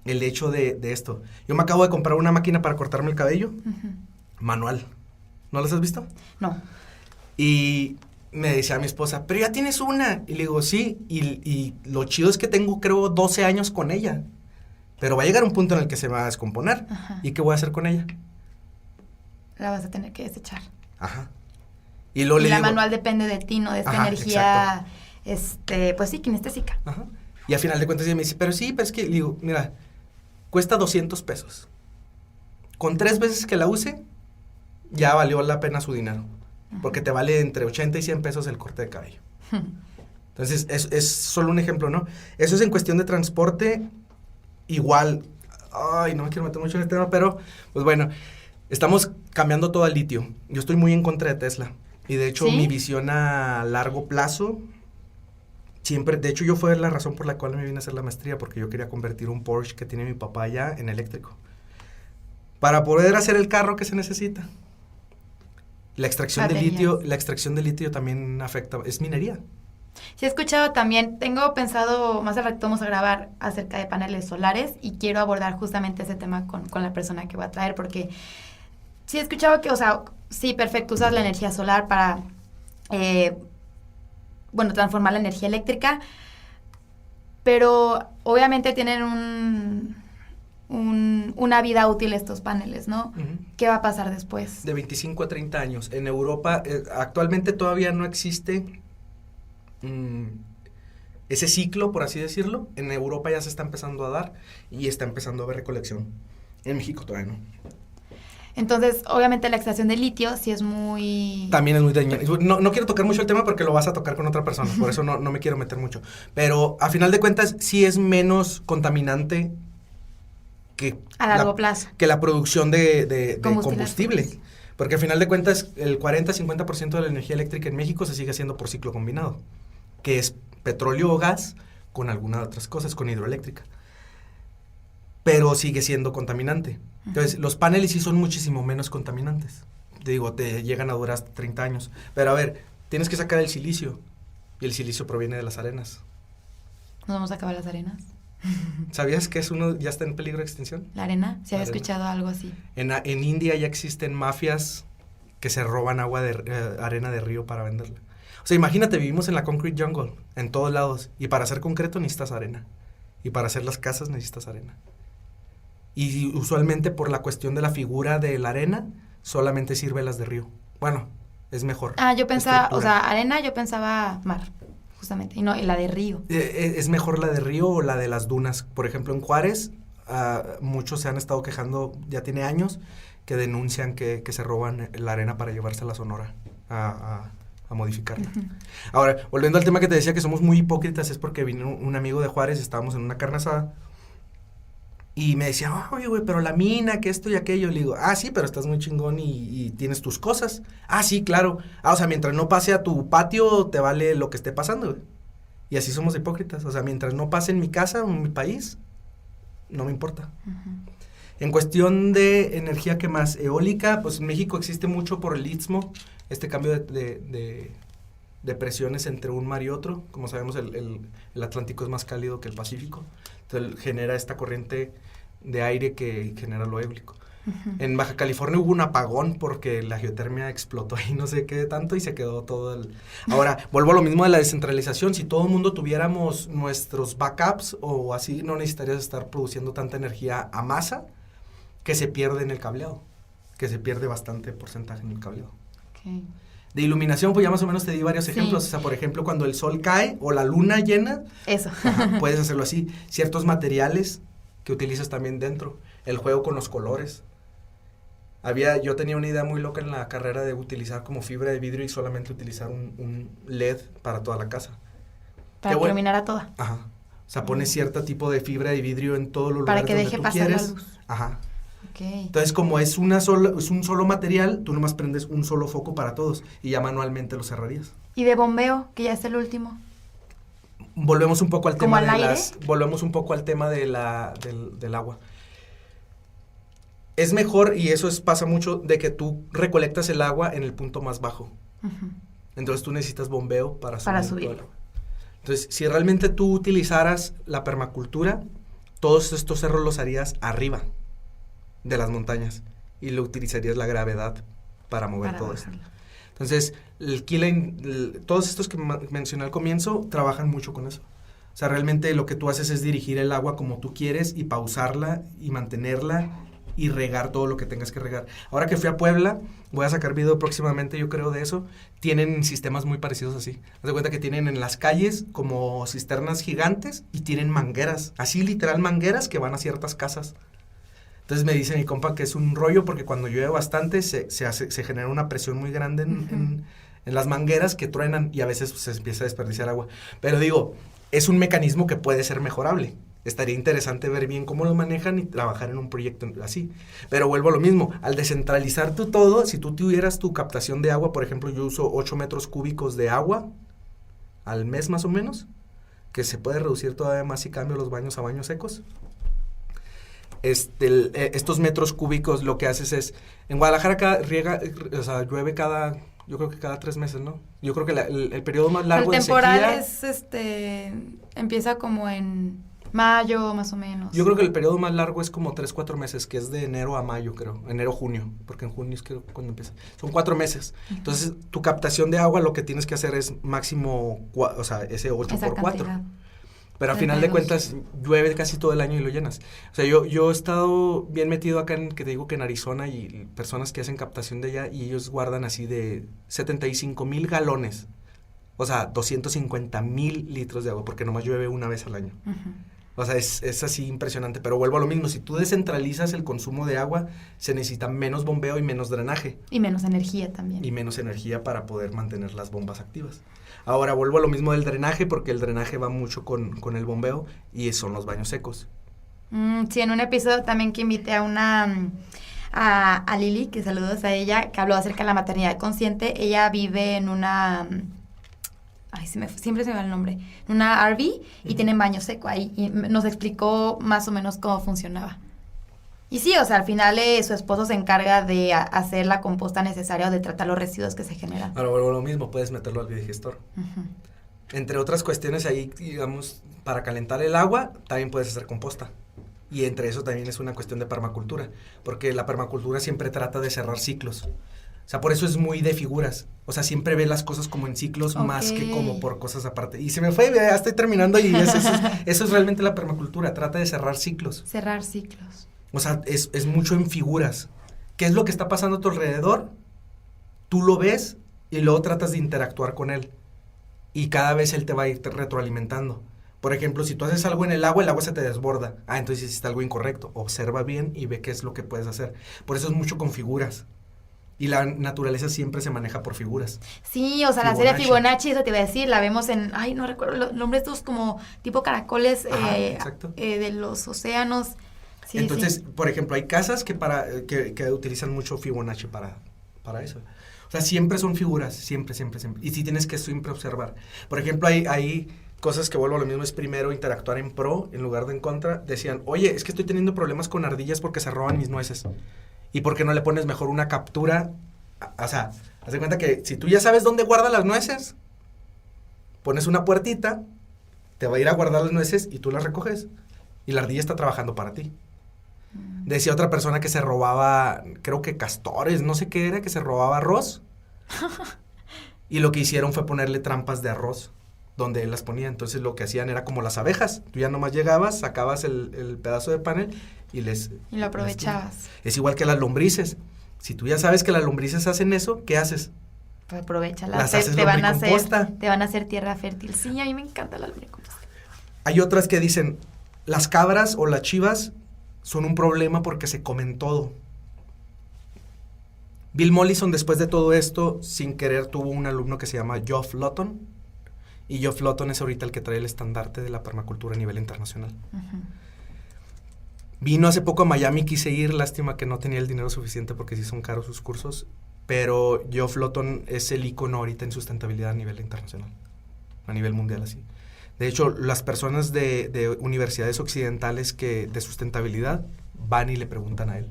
el hecho de esto. Yo me acabo de comprar una máquina para cortarme el cabello, uh-huh, manual. ¿No las has visto? No. Y me decía mi esposa, pero ya tienes una. Y le digo, sí, y lo chido es que tengo, creo, 12 años con ella. Pero va a llegar un punto en el que se va a descomponer. Ajá. ¿Y qué voy a hacer con ella? La vas a tener que desechar. Ajá. Y la manual depende de ti, ¿no? De esta energía, pues sí, kinestésica. Ajá. Y al final de cuentas ella me dice, pero es que, le digo, mira, cuesta $200. Con 3 veces que la use, ya valió la pena su dinero. Porque te vale entre 80 y 100 pesos el corte de cabello. Entonces, es solo un ejemplo, ¿no? Eso es en cuestión de transporte. Igual, no me quiero meter mucho en el tema, pero, pues bueno, estamos cambiando todo al litio. Yo estoy muy en contra de Tesla. Y de hecho, ¿sí? Mi visión a largo plazo, siempre, de hecho, fue la razón por la cual me vine a hacer la maestría, porque yo quería convertir un Porsche que tiene mi papá allá en eléctrico. Para poder hacer el carro que se necesita. La extracción de litio también afecta, es minería. Sí, he escuchado también, tengo pensado, más al rato vamos a grabar acerca de paneles solares y quiero abordar justamente ese tema con la persona que voy a traer, porque sí he escuchado que, o sea, sí, perfecto, usas la energía solar para, transformar la energía eléctrica, pero obviamente tienen una vida útil estos paneles, ¿no? Uh-huh. ¿Qué va a pasar después? De 25 a 30 años. En Europa, actualmente todavía no existe ese ciclo, por así decirlo. En Europa ya se está empezando a dar y está empezando a haber recolección. En México todavía no. Entonces, obviamente la extracción de litio sí es muy... También es muy dañina. No quiero tocar mucho el tema porque lo vas a tocar con otra persona, por eso no me quiero meter mucho. Pero, a final de cuentas, sí es menos contaminante a largo plazo. Que la producción de combustible. Porque al final de cuentas, el 40-50% de la energía eléctrica en México se sigue haciendo por ciclo combinado, que es petróleo o gas con algunas otras cosas, con hidroeléctrica. Pero sigue siendo contaminante. Entonces, los paneles sí son muchísimo menos contaminantes. Te digo, te llegan a durar hasta 30 años. Pero a ver, tienes que sacar el silicio. Y el silicio proviene de las arenas. ¿Nos vamos a acabar las arenas? ¿Sabías que uno ya está en peligro de extinción? ¿La arena? Sí, había escuchado algo así. En India ya existen mafias que se roban agua de arena de río para venderla. O sea, imagínate, vivimos en la concrete jungle, en todos lados. Y para hacer concreto necesitas arena. Y para hacer las casas necesitas arena. Y usualmente por la cuestión de la figura de la arena, solamente sirve las de río. Bueno, es mejor. Yo pensaba, o sea, arena yo pensaba mar, justamente, y no, y la de río. Es mejor la de río o la de las dunas. Por ejemplo, en Juárez, muchos se han estado quejando, ya tiene años, que denuncian que se roban la arena para llevarse a la Sonora a modificarla. Uh-huh. Ahora, volviendo al tema que te decía que somos muy hipócritas, es porque vino un amigo de Juárez, estábamos en una carne asada, y me decía, oye, güey, pero la mina, que esto y aquello. Le digo, sí, pero estás muy chingón y tienes tus cosas. Sí, claro. O sea, mientras no pase a tu patio, te vale lo que esté pasando, güey. Y así somos hipócritas. O sea, mientras no pase en mi casa o en mi país, no me importa. Uh-huh. En cuestión de energía, ¿qué más? Eólica, pues en México existe mucho por el istmo, este cambio de presiones entre un mar y otro. Como sabemos, el Atlántico es más cálido que el Pacífico. Entonces genera esta corriente de aire que genera lo eólico. Uh-huh. En Baja California hubo un apagón porque la geotermia explotó ahí no sé qué tanto y se quedó todo el... Ahora, vuelvo a lo mismo de la descentralización. Si todo el mundo tuviéramos nuestros backups o así, no necesitarías estar produciendo tanta energía a masa que se pierde en el cableado, que se pierde bastante porcentaje en el cableado. Okay. De iluminación, pues ya más o menos te di varios ejemplos. O sea, por ejemplo, cuando el sol cae o la luna llena. Eso. Puedes hacerlo así. Ciertos materiales que utilizas también dentro. El juego con los colores. Yo tenía una idea muy loca en la carrera de utilizar como fibra de vidrio y solamente utilizar un LED para toda la casa. Para que iluminara toda. Ajá. O sea, pones cierto tipo de fibra de vidrio en todos los lugares donde tú quieres. Para que deje pasar la luz. Ajá. Okay. Entonces, como es un solo material, tú nomás prendes un solo foco para todos y ya manualmente lo cerrarías. ¿Y de bombeo, que ya es el último? Volvemos un poco al tema volvemos un poco al tema del agua. Es mejor, y eso pasa mucho, de que tú recolectas el agua en el punto más bajo. Uh-huh. Entonces tú necesitas bombeo para subirlo. Entonces, si realmente tú utilizaras la permacultura, todos estos cerros los harías arriba de las montañas y lo utilizarías la gravedad para mover todo esto. Entonces, todos estos que mencioné al comienzo trabajan mucho con eso. O sea, realmente lo que tú haces es dirigir el agua como tú quieres y pausarla y mantenerla y regar todo lo que tengas que regar. Ahora que fui a Puebla, voy a sacar video próximamente, yo creo, de eso. Tienen sistemas muy parecidos así. Haz de cuenta que tienen en las calles como cisternas gigantes y tienen mangueras, así literal mangueras que van a ciertas casas. Entonces me dice mi compa que es un rollo porque cuando llueve bastante se genera una presión muy grande en las mangueras que truenan y a veces se empieza a desperdiciar agua. Pero digo, es un mecanismo que puede ser mejorable. Estaría interesante ver bien cómo lo manejan y trabajar en un proyecto así. Pero vuelvo a lo mismo, al descentralizar tú todo, si tú tuvieras tu captación de agua, por ejemplo, yo uso 8 metros cúbicos de agua al mes más o menos, que se puede reducir todavía más si cambio los baños a baños secos. Estos metros cúbicos lo que haces es, en Guadalajara llueve yo creo que cada 3 meses, ¿no? Yo creo que el periodo más largo de sequía... El temporal empieza como en mayo, más o menos. Yo creo que el periodo más largo es como 3-4 meses, que es de enero a mayo, creo. Enero-junio, porque en junio es cuando empieza. Son 4 meses. Uh-huh. Entonces, tu captación de agua lo que tienes que hacer es máximo, ese 8 por 4. Pero al final de cuentas llueve casi todo el año y lo llenas. O sea, yo he estado bien metido acá que te digo que en Arizona y personas que hacen captación de allá y ellos guardan así de 75,000 galones. O sea, 250,000 litros de agua porque nomás llueve una vez al año. Uh-huh. O sea, es así impresionante. Pero vuelvo a lo mismo, si tú descentralizas el consumo de agua, se necesita menos bombeo y menos drenaje. Y menos energía también. Y menos energía para poder mantener las bombas activas. Ahora vuelvo a lo mismo del drenaje, porque el drenaje va mucho con el bombeo y son los baños secos. Sí, en un episodio también que invité a Lili, que saludos a ella, que habló acerca de la maternidad consciente. Ella vive en una... siempre se me va el nombre. Una RV y tienen baño seco ahí. Y nos explicó más o menos cómo funcionaba. Y sí, o sea, al final su esposo se encarga de hacer la composta necesaria o de tratar los residuos que se generan. Ahora vuelvo a lo mismo, puedes meterlo al biodigestor. Entre otras cuestiones ahí, digamos, para calentar el agua, también puedes hacer composta. Y entre eso también es una cuestión de permacultura, porque la permacultura siempre trata de cerrar ciclos. O sea, por eso es muy de figuras. O sea, siempre ve las cosas como en ciclos más que como por cosas aparte. Y se me fue, ya estoy terminando y eso es realmente la permacultura, trata de cerrar ciclos. Cerrar ciclos. O sea, es mucho en figuras. ¿Qué es lo que está pasando a tu alrededor? Tú lo ves y luego tratas de interactuar con él. Y cada vez él te va a ir retroalimentando. Por ejemplo, si tú haces algo en el agua se te desborda. Entonces hiciste algo incorrecto. Observa bien y ve qué es lo que puedes hacer. Por eso es mucho con figuras. Y la naturaleza siempre se maneja por figuras. Sí, o sea, la serie Fibonacci, eso te iba a decir, la vemos en, no recuerdo los nombres, estos como tipo caracoles de los océanos. Sí, entonces, por ejemplo, hay casas que utilizan mucho Fibonacci para eso. O sea, siempre son figuras, siempre. Y sí tienes que siempre observar. Por ejemplo, hay cosas que vuelvo a lo mismo, es primero interactuar en pro en lugar de en contra. Decían, oye, es que estoy teniendo problemas con ardillas porque se roban mis nueces. ¿Y por qué no le pones mejor una captura? O sea, haz de cuenta que si tú ya sabes dónde guarda las nueces, pones una puertita, te va a ir a guardar las nueces y tú las recoges. Y la ardilla está trabajando para ti. Decía otra persona que se robaba, creo que castores, no sé qué era, que se robaba arroz. Y lo que hicieron fue ponerle trampas de arroz donde él las ponía. Entonces lo que hacían era como las abejas. Tú ya nomás llegabas, sacabas el pedazo de panel y lo aprovechabas. Es igual que las lombrices. Si tú ya sabes que las lombrices hacen eso, ¿qué haces? Pues aprovéchalas. Las haces lombricomposta. Te van a hacer tierra fértil. Sí, a mí me encanta la lombricomposta. Hay otras que dicen, las cabras o las chivas son un problema porque se comen todo. Bill Mollison, después de todo esto, sin querer, tuvo un alumno que se llama Geoff Lawton. Y Geoff Lawton es ahorita el que trae el estandarte de la permacultura a nivel internacional. Vino hace poco a Miami, quise ir, lástima que no tenía el dinero suficiente porque sí son caros sus cursos. Pero Geoff Lawton es el ícono ahorita en sustentabilidad a nivel internacional, a nivel mundial así. De hecho, las personas de universidades occidentales de sustentabilidad van y le preguntan a él.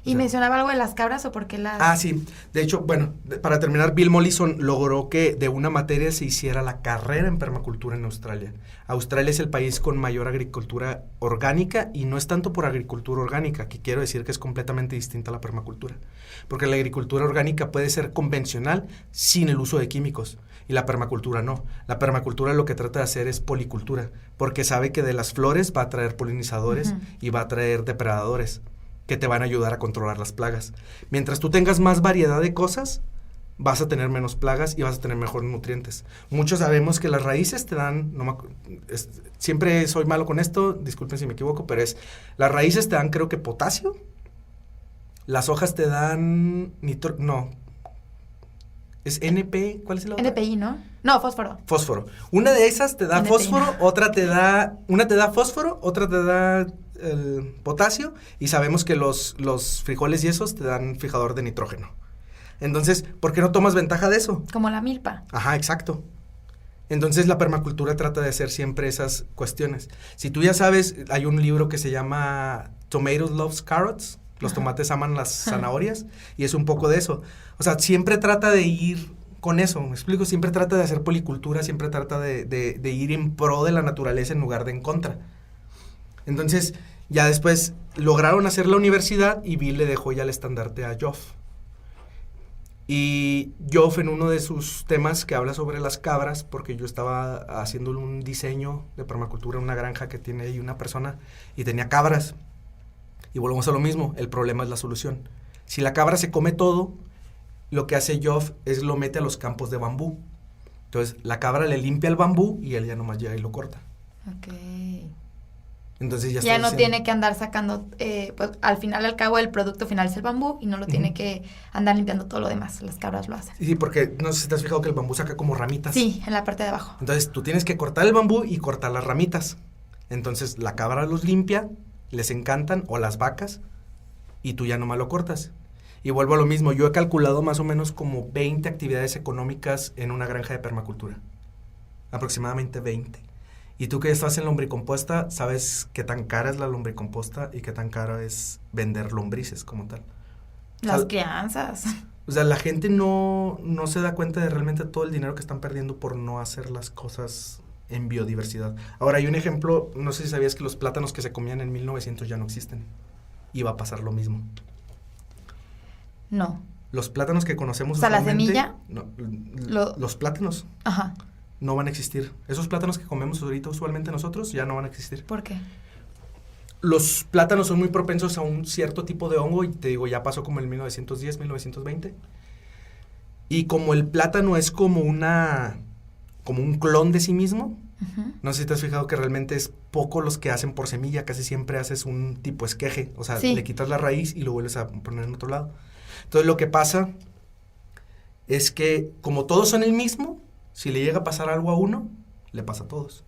¿Y mencionaba algo de las cabras o por qué las...? Sí. De hecho, bueno, para terminar, Bill Mollison logró que de una materia se hiciera la carrera en permacultura en Australia. Australia es el país con mayor agricultura orgánica y no es tanto por agricultura orgánica, que quiero decir que es completamente distinta a la permacultura. Porque la agricultura orgánica puede ser convencional sin el uso de químicos. Y la permacultura no. La permacultura lo que trata de hacer es policultura, porque sabe que de las flores va a traer polinizadores y va a traer depredadores que te van a ayudar a controlar las plagas. Mientras tú tengas más variedad de cosas, vas a tener menos plagas y vas a tener mejores nutrientes. Muchos sabemos que las raíces te dan, siempre soy malo con esto, disculpen si me equivoco, pero las raíces te dan creo que potasio, las hojas te dan ¿es NP? ¿Cuál es la otra? NPI, ¿no? No, fósforo. Fósforo. Una de esas te da NPI. Fósforo, una te da fósforo, otra te da el potasio, y sabemos que los frijoles y esos te dan fijador de nitrógeno. Entonces, ¿por qué no tomas ventaja de eso? Como la milpa. Ajá, exacto. Entonces, la permacultura trata de hacer siempre esas cuestiones. Si tú ya sabes, hay un libro que se llama Tomatoes Loves Carrots. Los tomates aman las zanahorias, y es un poco de eso. O sea, siempre trata de ir con eso, ¿me explico? Siempre trata de hacer policultura, siempre trata de ir en pro de la naturaleza en lugar de en contra. Entonces, ya después lograron hacer la universidad y Bill le dejó ya el estandarte a Geoff. Y Geoff, en uno de sus temas que habla sobre las cabras, porque yo estaba haciendo un diseño de permacultura en una granja que tiene ahí una persona y tenía cabras. Y volvemos a lo mismo, el problema es la solución. Si la cabra se come todo, lo que hace Geoff es lo mete a los campos de bambú. Entonces, la cabra le limpia el bambú y él ya nomás llega y lo corta. Ok. Entonces ya no tiene que andar sacando, pues al final, al cabo, el producto final es el bambú y no lo tiene que andar limpiando todo lo demás. Las cabras lo hacen. Sí, porque no sé si te has fijado que el bambú saca como ramitas. Sí, en la parte de abajo. Entonces, tú tienes que cortar el bambú y cortar las ramitas. Entonces, la cabra los limpia, les encantan, o las vacas, y tú ya nomás lo cortas. Y vuelvo a lo mismo, yo he calculado más o menos como 20 actividades económicas en una granja de permacultura. Aproximadamente 20. Y tú que estás en lombricompuesta, sabes qué tan cara es la lombricomposta y qué tan cara es vender lombrices como tal. Las crianzas. O sea, la gente no se da cuenta de realmente todo el dinero que están perdiendo por no hacer las cosas en biodiversidad. Ahora, hay un ejemplo, no sé si sabías que los plátanos que se comían en 1900 ya no existen. Y va a pasar lo mismo. No. Los plátanos que conocemos ¿la semilla? No, los plátanos. Ajá. No van a existir. Esos plátanos que comemos ahorita usualmente nosotros ya no van a existir. ¿Por qué? Los plátanos son muy propensos a un cierto tipo de hongo y te digo, ya pasó como en 1910, 1920. Y como el plátano es como un clon de sí mismo, no sé si te has fijado que realmente es poco los que hacen por semilla, casi siempre haces un tipo esqueje, o sea, le quitas la raíz y lo vuelves a poner en otro lado. Entonces lo que pasa es que como todos son el mismo, si le llega a pasar algo a uno, le pasa a todos.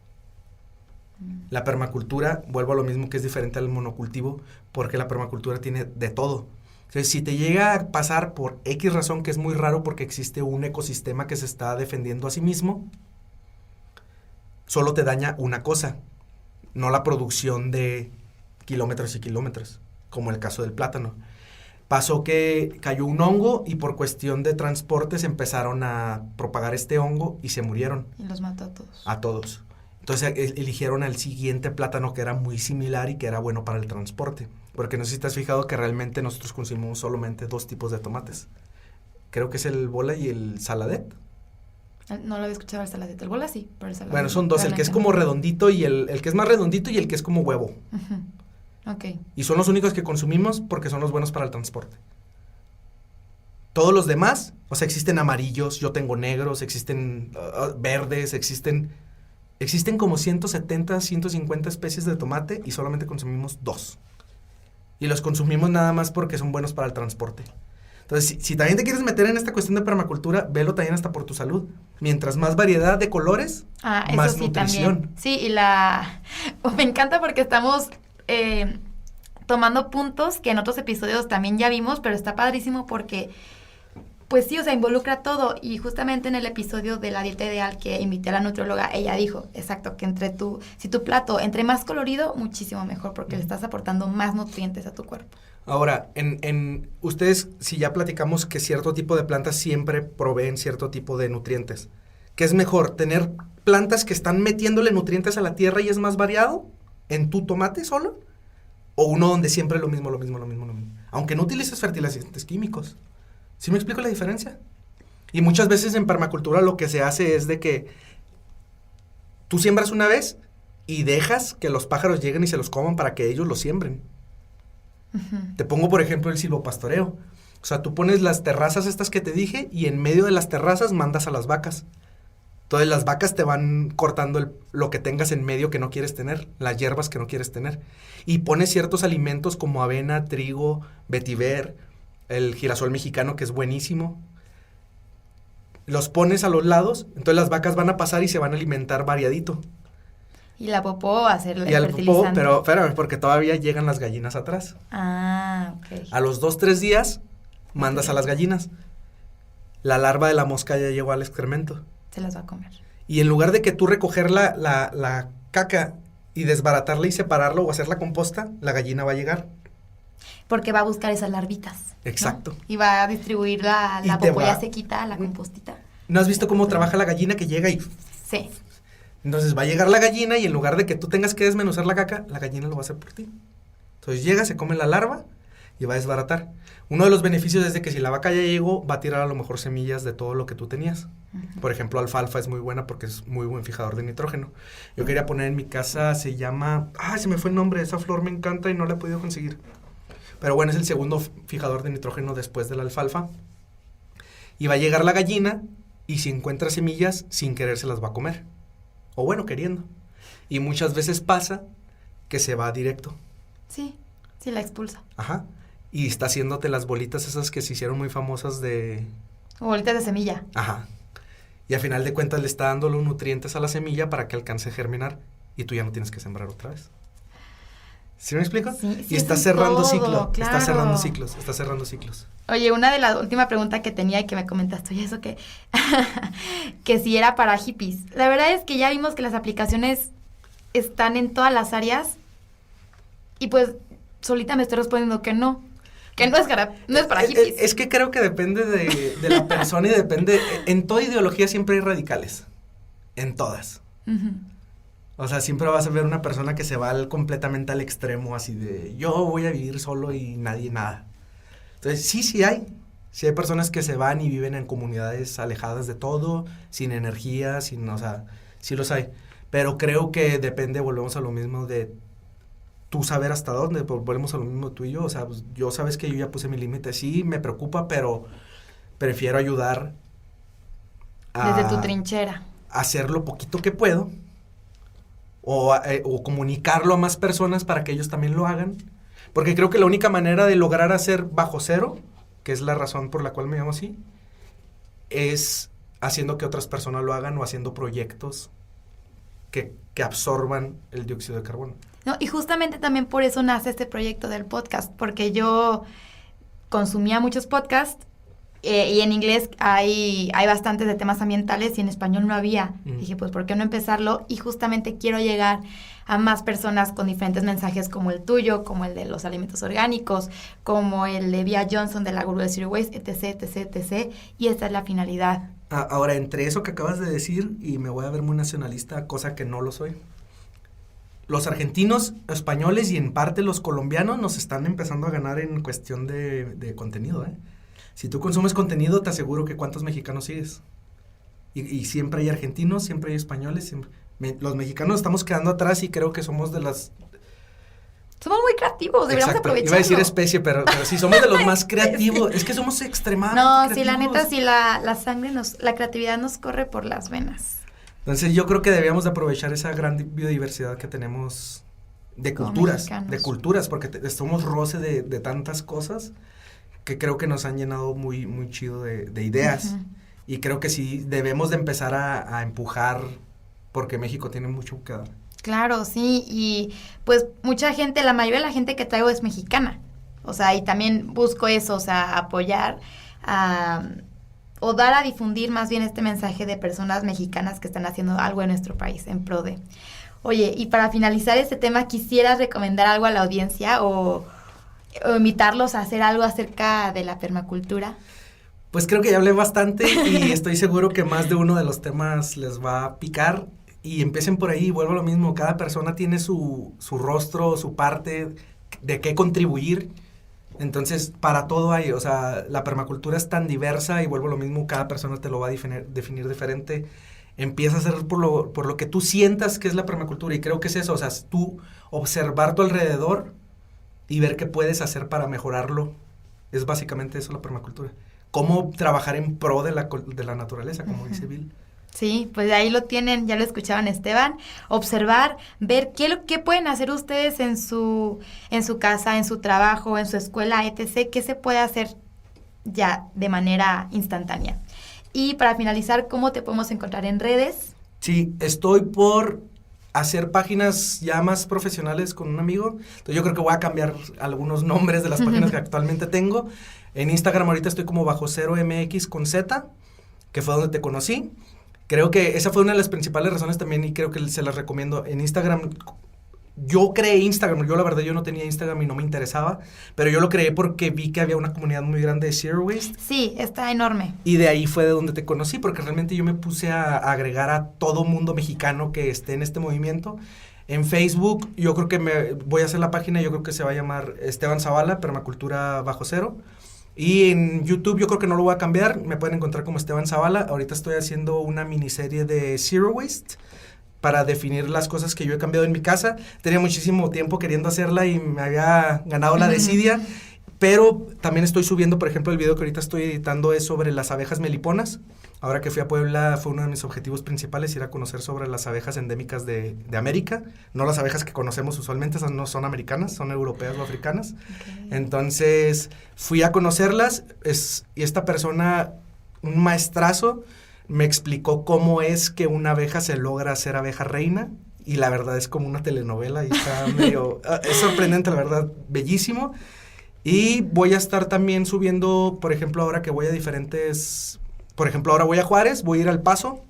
La permacultura, vuelvo a lo mismo, que es diferente al monocultivo, porque la permacultura tiene de todo. Entonces, si te llega a pasar por X razón, que es muy raro porque existe un ecosistema que se está defendiendo a sí mismo, solo te daña una cosa, no la producción de kilómetros y kilómetros, como el caso del plátano. Pasó que cayó un hongo y por cuestión de transportes empezaron a propagar este hongo y se murieron. Y los mató a todos. A todos. Entonces eligieron al siguiente plátano que era muy similar y que era bueno para el transporte. Porque no sé si te has fijado que realmente nosotros consumimos solamente 2 tipos de tomates. Creo que es el bola y el saladet. No lo había escuchado, el saladet. El bola sí, pero el saladet. Bueno, son 2, el que es como redondito y el que es más redondito y el que es como huevo. Okay. Y son los únicos que consumimos porque son los buenos para el transporte. Todos los demás, o sea, existen amarillos, yo tengo negros, existen verdes, existen como 170, 150 especies de tomate y solamente consumimos 2. Y los consumimos nada más porque son buenos para el transporte. Entonces, si también te quieres meter en esta cuestión de permacultura, velo también hasta por tu salud. Mientras más variedad de colores, más sí, nutrición. También. Sí, y me encanta porque estamos tomando puntos que en otros episodios también ya vimos, pero está padrísimo porque, pues sí, o sea, involucra todo. Y justamente en el episodio de la dieta ideal que invité a la nutrióloga, ella dijo, exacto, que si tu plato entre más colorido, muchísimo mejor, porque le estás aportando más nutrientes a tu cuerpo. Ahora, ustedes, si ya platicamos que cierto tipo de plantas siempre proveen cierto tipo de nutrientes, ¿qué es mejor, tener plantas que están metiéndole nutrientes a la tierra y es más variado en tu tomate solo? ¿O uno donde siempre es lo mismo? Aunque no utilices fertilizantes químicos. ¿Sí me explico la diferencia? Y muchas veces en permacultura lo que se hace es de que tú siembras una vez y dejas que los pájaros lleguen y se los coman para que ellos lo siembren. Te pongo, por ejemplo, el silvopastoreo. O sea, tú pones las terrazas estas que te dije y en medio de las terrazas mandas a las vacas. Entonces las vacas te van cortando lo que tengas en medio que no quieres tener, las hierbas que no quieres tener. Y pones ciertos alimentos como avena, trigo, vetiver, el girasol mexicano que es buenísimo. Los pones a los lados, entonces las vacas van a pasar y se van a alimentar variadito. Y la popó va a ser el fertilizante. Popó, pero espérame, porque todavía llegan las gallinas atrás. Ok. A los 2-3 días mandas a las gallinas. La larva de la mosca ya llegó al excremento. Se las va a comer. Y en lugar de que tú recoger la caca y desbaratarla y separarlo o hacer la composta, la gallina va a llegar. Porque va a buscar esas larvitas. Exacto. ¿No? Y va a distribuir la popoya sequita, la compostita. ¿No has visto cómo trabaja la gallina que llega y...? Sí. Entonces va a llegar la gallina y en lugar de que tú tengas que desmenuzar la caca, la gallina lo va a hacer por ti. Entonces llega, se come la larva y va a desbaratar. Uno de los beneficios es de que si la vaca ya llegó, va a tirar a lo mejor semillas de todo lo que tú tenías. Por ejemplo, alfalfa es muy buena porque es muy buen fijador de nitrógeno. Yo quería poner en mi casa, se llama... se me fue el nombre, esa flor me encanta y no la he podido conseguir. Pero bueno, es el segundo fijador de nitrógeno después de la alfalfa. Y va a llegar la gallina y si encuentra semillas, sin querer se las va a comer. O bueno, queriendo. Y muchas veces pasa que se va directo. Sí, la expulsa. Ajá. Y está haciéndote las bolitas esas que se hicieron muy famosas de... Bolitas de semilla. Ajá. Y al final de cuentas le está dando los nutrientes a la semilla para que alcance a germinar y tú ya no tienes que sembrar otra vez. ¿Sí me explico? Sí, y está cerrando ciclo. Claro. Está cerrando ciclos. Oye, una de las últimas preguntas que tenía y que me comentaste, oye, eso que... que si era para hippies. La verdad es que ya vimos que las aplicaciones están en todas las áreas y pues solita me estoy respondiendo que no es para hippies. Es que creo que depende de la persona y depende, en toda ideología siempre hay radicales, en todas. Uh-huh. O sea, siempre vas a ver una persona que se va completamente al extremo, así de, yo voy a vivir solo y nadie nada. Entonces, sí hay personas que se van y viven en comunidades alejadas de todo, sin energía, o sea, sí los hay. Pero creo que depende, volvemos a lo mismo de tú saber hasta dónde, volvemos a lo mismo tú y yo, o sea, pues, yo sabes que yo ya puse mi límite, sí, me preocupa, pero prefiero ayudar desde tu trinchera. Hacer lo poquito que puedo, o comunicarlo a más personas para que ellos también lo hagan, porque creo que la única manera de lograr hacer bajo cero, que es la razón por la cual me llamo así, es haciendo que otras personas lo hagan o haciendo proyectos que absorban el dióxido de carbono. No, y justamente también por eso nace este proyecto del podcast, porque yo consumía muchos podcasts y en inglés hay bastantes de temas ambientales y en español no había. Dije, pues, ¿por qué no empezarlo? Y justamente quiero llegar a más personas con diferentes mensajes como el tuyo, como el de los alimentos orgánicos, como el de Via Johnson de la Gurú de Zero Waste, etc. Y esta es la finalidad. Ahora, entre eso que acabas de decir, y me voy a ver muy nacionalista, cosa que no lo soy, los argentinos, españoles y en parte los colombianos nos están empezando a ganar en cuestión de contenido, ¿eh? Si tú consumes contenido, te aseguro que cuántos mexicanos sigues. Y siempre hay argentinos, siempre hay españoles. Los mexicanos estamos quedando atrás y creo que somos de las... Somos muy creativos, deberíamos aprovecharlo. Iba a decir especie, pero sí somos de los más creativos. Es que somos extremadamente creativos. Sí, la neta, sí, la sangre, la creatividad nos corre por las venas. Entonces yo creo que debíamos de aprovechar esa gran biodiversidad que tenemos de culturas, porque somos roce de tantas cosas que creo que nos han llenado muy, muy chido de ideas. Uh-huh. Y creo que sí debemos de empezar a empujar, porque México tiene mucho que dar. Claro, sí, y pues mucha gente, la mayoría de la gente que traigo es mexicana, o sea, y también busco eso, o sea, apoyar o dar a difundir más bien este mensaje de personas mexicanas que están haciendo algo en nuestro país, en pro de. Oye, y para finalizar este tema, ¿quisieras recomendar algo a la audiencia o invitarlos a hacer algo acerca de la permacultura? Pues creo que ya hablé bastante y estoy seguro que más de uno de los temas les va a picar. Y empiecen por ahí, vuelvo a lo mismo, cada persona tiene su rostro, su parte de qué contribuir, entonces para todo hay, o sea, la permacultura es tan diversa y vuelvo a lo mismo, cada persona te lo va a definir diferente, empieza a hacer por lo que tú sientas que es la permacultura y creo que es eso, o sea, tú observar tu alrededor y ver qué puedes hacer para mejorarlo, es básicamente eso la permacultura, cómo trabajar en pro de la naturaleza, como dice Bill. Sí, pues ahí lo tienen, ya lo escuchaban Esteban, observar, ver qué pueden hacer ustedes en su casa, en su trabajo, en su escuela, etc., qué se puede hacer ya de manera instantánea. Y para finalizar, ¿cómo te podemos encontrar en redes? Sí, estoy por hacer páginas ya más profesionales con un amigo, entonces yo creo que voy a cambiar algunos nombres de las páginas que actualmente tengo. En Instagram ahorita estoy como bajo 0mx con Z, que fue donde te conocí. Creo que esa fue una de las principales razones también y creo que se las recomiendo. En Instagram, yo creé Instagram, yo la verdad yo no tenía Instagram y no me interesaba, pero yo lo creé porque vi que había una comunidad muy grande de Zero Waste. Sí, está enorme. Y de ahí fue de donde te conocí, porque realmente yo me puse a agregar a todo mundo mexicano que esté en este movimiento. En Facebook, yo creo que voy a hacer la página, yo creo que se va a llamar Esteban Zavala, Permacultura Bajo Cero. Y en YouTube yo creo que no lo voy a cambiar, me pueden encontrar como Esteban Zavala. Ahorita estoy haciendo una miniserie de Zero Waste para definir las cosas que yo he cambiado en mi casa. Tenía muchísimo tiempo queriendo hacerla y me había ganado la desidia, pero también estoy subiendo, por ejemplo, el video que ahorita estoy editando es sobre las abejas meliponas. Ahora que fui a Puebla fue uno de mis objetivos principales ir a conocer sobre las abejas endémicas de América, no las abejas que conocemos usualmente, esas no son americanas, son europeas o africanas. Okay. Entonces fui a conocerlas y esta persona, un maestrazo, me explicó cómo es que una abeja se logra hacer abeja reina y la verdad es como una telenovela y está medio, es sorprendente, la verdad, bellísimo. Y voy a estar también subiendo, por ejemplo, ahora que voy a diferentes... Por ejemplo, ahora voy a Juárez, voy a ir al Paso,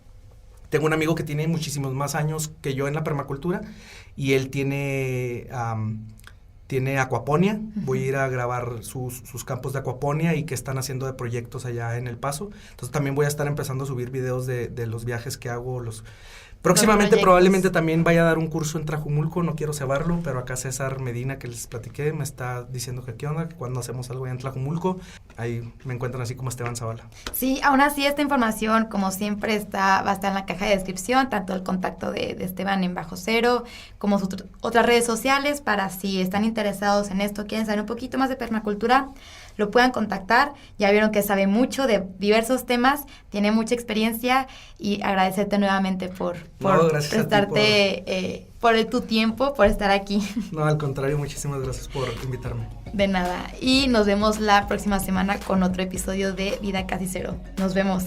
Tengo un amigo que tiene muchísimos más años que yo en la permacultura y él tiene aquaponia. Voy a ir a grabar sus campos de aquaponia y que están haciendo de proyectos allá en El Paso. Entonces también voy a estar empezando a subir videos de los viajes que hago, próximamente probablemente también vaya a dar un curso en Tlajumulco, no quiero cebarlo, pero acá César Medina, que les platiqué, me está diciendo que qué onda, que cuando hacemos algo allá en Tlajumulco, ahí me encuentran así como Esteban Zavala. Sí, aún así esta información, como siempre, va a estar en la caja de descripción, tanto el contacto de Esteban en Bajo Cero, como sus otras redes sociales, para si están interesados en esto, quieren saber un poquito más de permacultura, lo puedan contactar. Ya vieron que sabe mucho de diversos temas, tiene mucha experiencia, y agradecerte nuevamente por prestarte por tu tiempo, por estar aquí. No, al contrario, muchísimas gracias por invitarme. De nada, y nos vemos la próxima semana con otro episodio de Vida Casi Cero. Nos vemos.